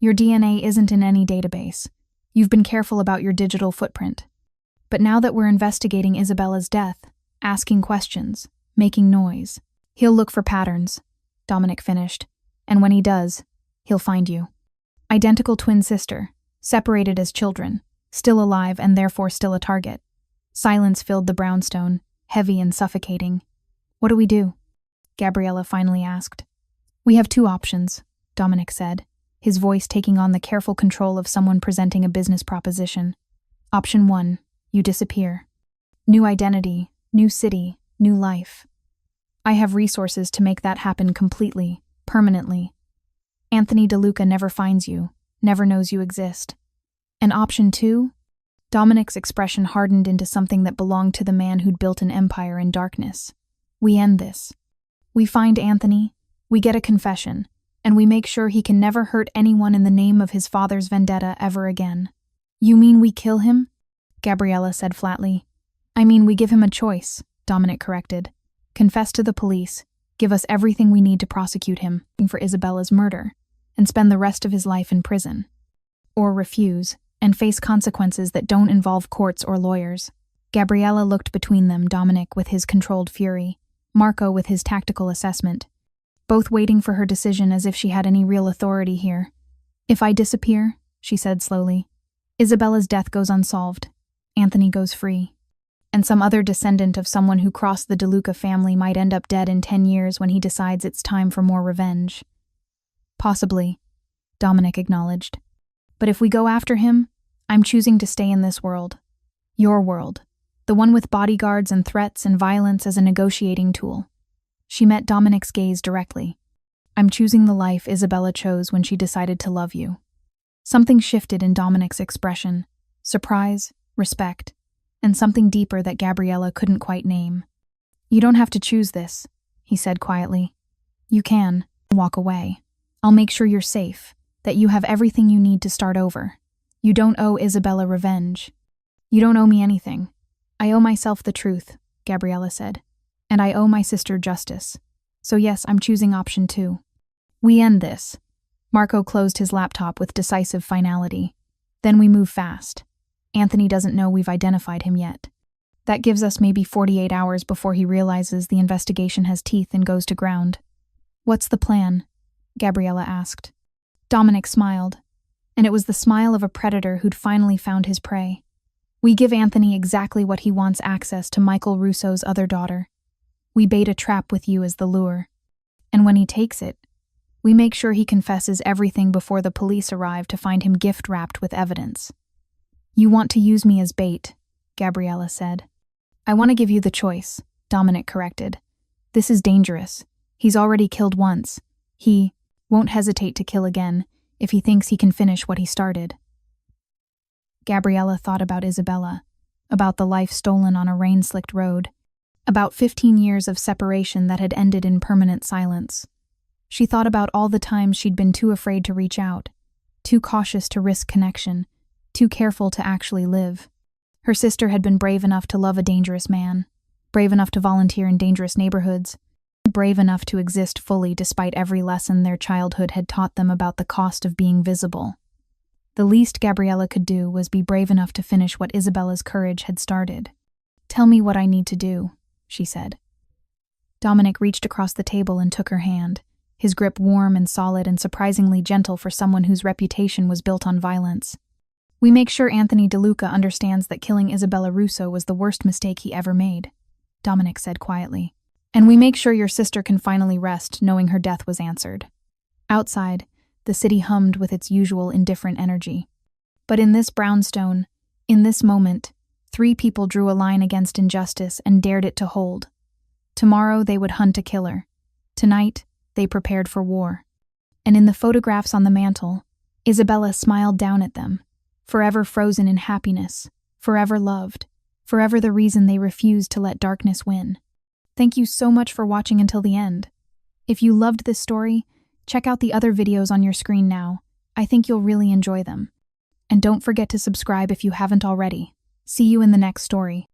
"Your DNA isn't in any database. You've been careful about your digital footprint. But now that we're investigating Isabella's death, asking questions, making noise, he'll look for patterns," Dominic finished. "And when he does, he'll find you. Identical twin sister, separated as children, still alive and therefore still a target." Silence filled the brownstone, heavy and suffocating. "What do we do?" Gabriella finally asked. "We have 2 options," Dominic said, his voice taking on the careful control of someone presenting a business proposition. "Option 1, you disappear. New identity, new city, new life. I have resources to make that happen completely, permanently. Anthony DeLuca never finds you, never knows you exist. And option 2? Dominic's expression hardened into something that belonged to the man who'd built an empire in darkness. "We end this. We find Anthony, we get a confession, and we make sure he can never hurt anyone in the name of his father's vendetta ever again." "You mean we kill him?" Gabriella said flatly. "I mean we give him a choice," Dominic corrected. "Confess to the police, give us everything we need to prosecute him for Isabella's murder, and spend the rest of his life in prison. Or refuse, and face consequences that don't involve courts or lawyers." Gabriella looked between them, Dominic with his controlled fury, Marco with his tactical assessment, both waiting for her decision as if she had any real authority here. "If I disappear," she said slowly, "Isabella's death goes unsolved. Anthony goes free. And some other descendant of someone who crossed the DeLuca family might end up dead in 10 years when he decides it's time for more revenge." "Possibly," Dominic acknowledged. "But if we go after him, I'm choosing to stay in this world. Your world. The one with bodyguards and threats and violence as a negotiating tool. She met Dominic's gaze directly. I'm choosing the life Isabella chose when she decided to love you. Something shifted in Dominic's expression. Surprise, respect, and something deeper that Gabriella couldn't quite name. You don't have to choose this, he said quietly. You can walk away. I'll make sure you're safe, that you have everything you need to start over. You don't owe Isabella revenge. You don't owe me anything. I owe myself the truth, Gabriella said. And I owe my sister justice. So yes, I'm choosing option 2. We end this. Marco closed his laptop with decisive finality. Then we move fast. Anthony doesn't know we've identified him yet. That gives us maybe 48 hours before he realizes the investigation has teeth and goes to ground. What's the plan? Gabriella asked. Dominic smiled, and it was the smile of a predator who'd finally found his prey. We give Anthony exactly what he wants: access to Michael Russo's other daughter. We bait a trap with you as the lure. And when he takes it, we make sure he confesses everything before the police arrive to find him gift-wrapped with evidence. You want to use me as bait, Gabriella said. I want to give you the choice, Dominic corrected. This is dangerous. He's already killed once. He won't hesitate to kill again if he thinks he can finish what he started. Gabriella thought about Isabella, about the life stolen on a rain-slicked road, about 15 years of separation that had ended in permanent silence. She thought about all the times she'd been too afraid to reach out, too cautious to risk connection, too careful to actually live. Her sister had been brave enough to love a dangerous man, brave enough to volunteer in dangerous neighborhoods, brave enough to exist fully despite every lesson their childhood had taught them about the cost of being visible. The least Gabriella could do was be brave enough to finish what Isabella's courage had started. Tell me what I need to do, she said. Dominic reached across the table and took her hand, his grip warm and solid and surprisingly gentle for someone whose reputation was built on violence. We make sure Anthony DeLuca understands that killing Isabella Russo was the worst mistake he ever made, Dominic said quietly. And we make sure your sister can finally rest knowing her death was answered. Outside, the city hummed with its usual indifferent energy. But in this brownstone, in this moment, 3 people drew a line against injustice and dared it to hold. Tomorrow they would hunt a killer. Tonight, they prepared for war. And in the photographs on the mantel, Isabella smiled down at them, forever frozen in happiness, forever loved, forever the reason they refused to let darkness win. Thank you so much for watching until the end. If you loved this story, check out the other videos on your screen now. I think you'll really enjoy them. And don't forget to subscribe if you haven't already. See you in the next story.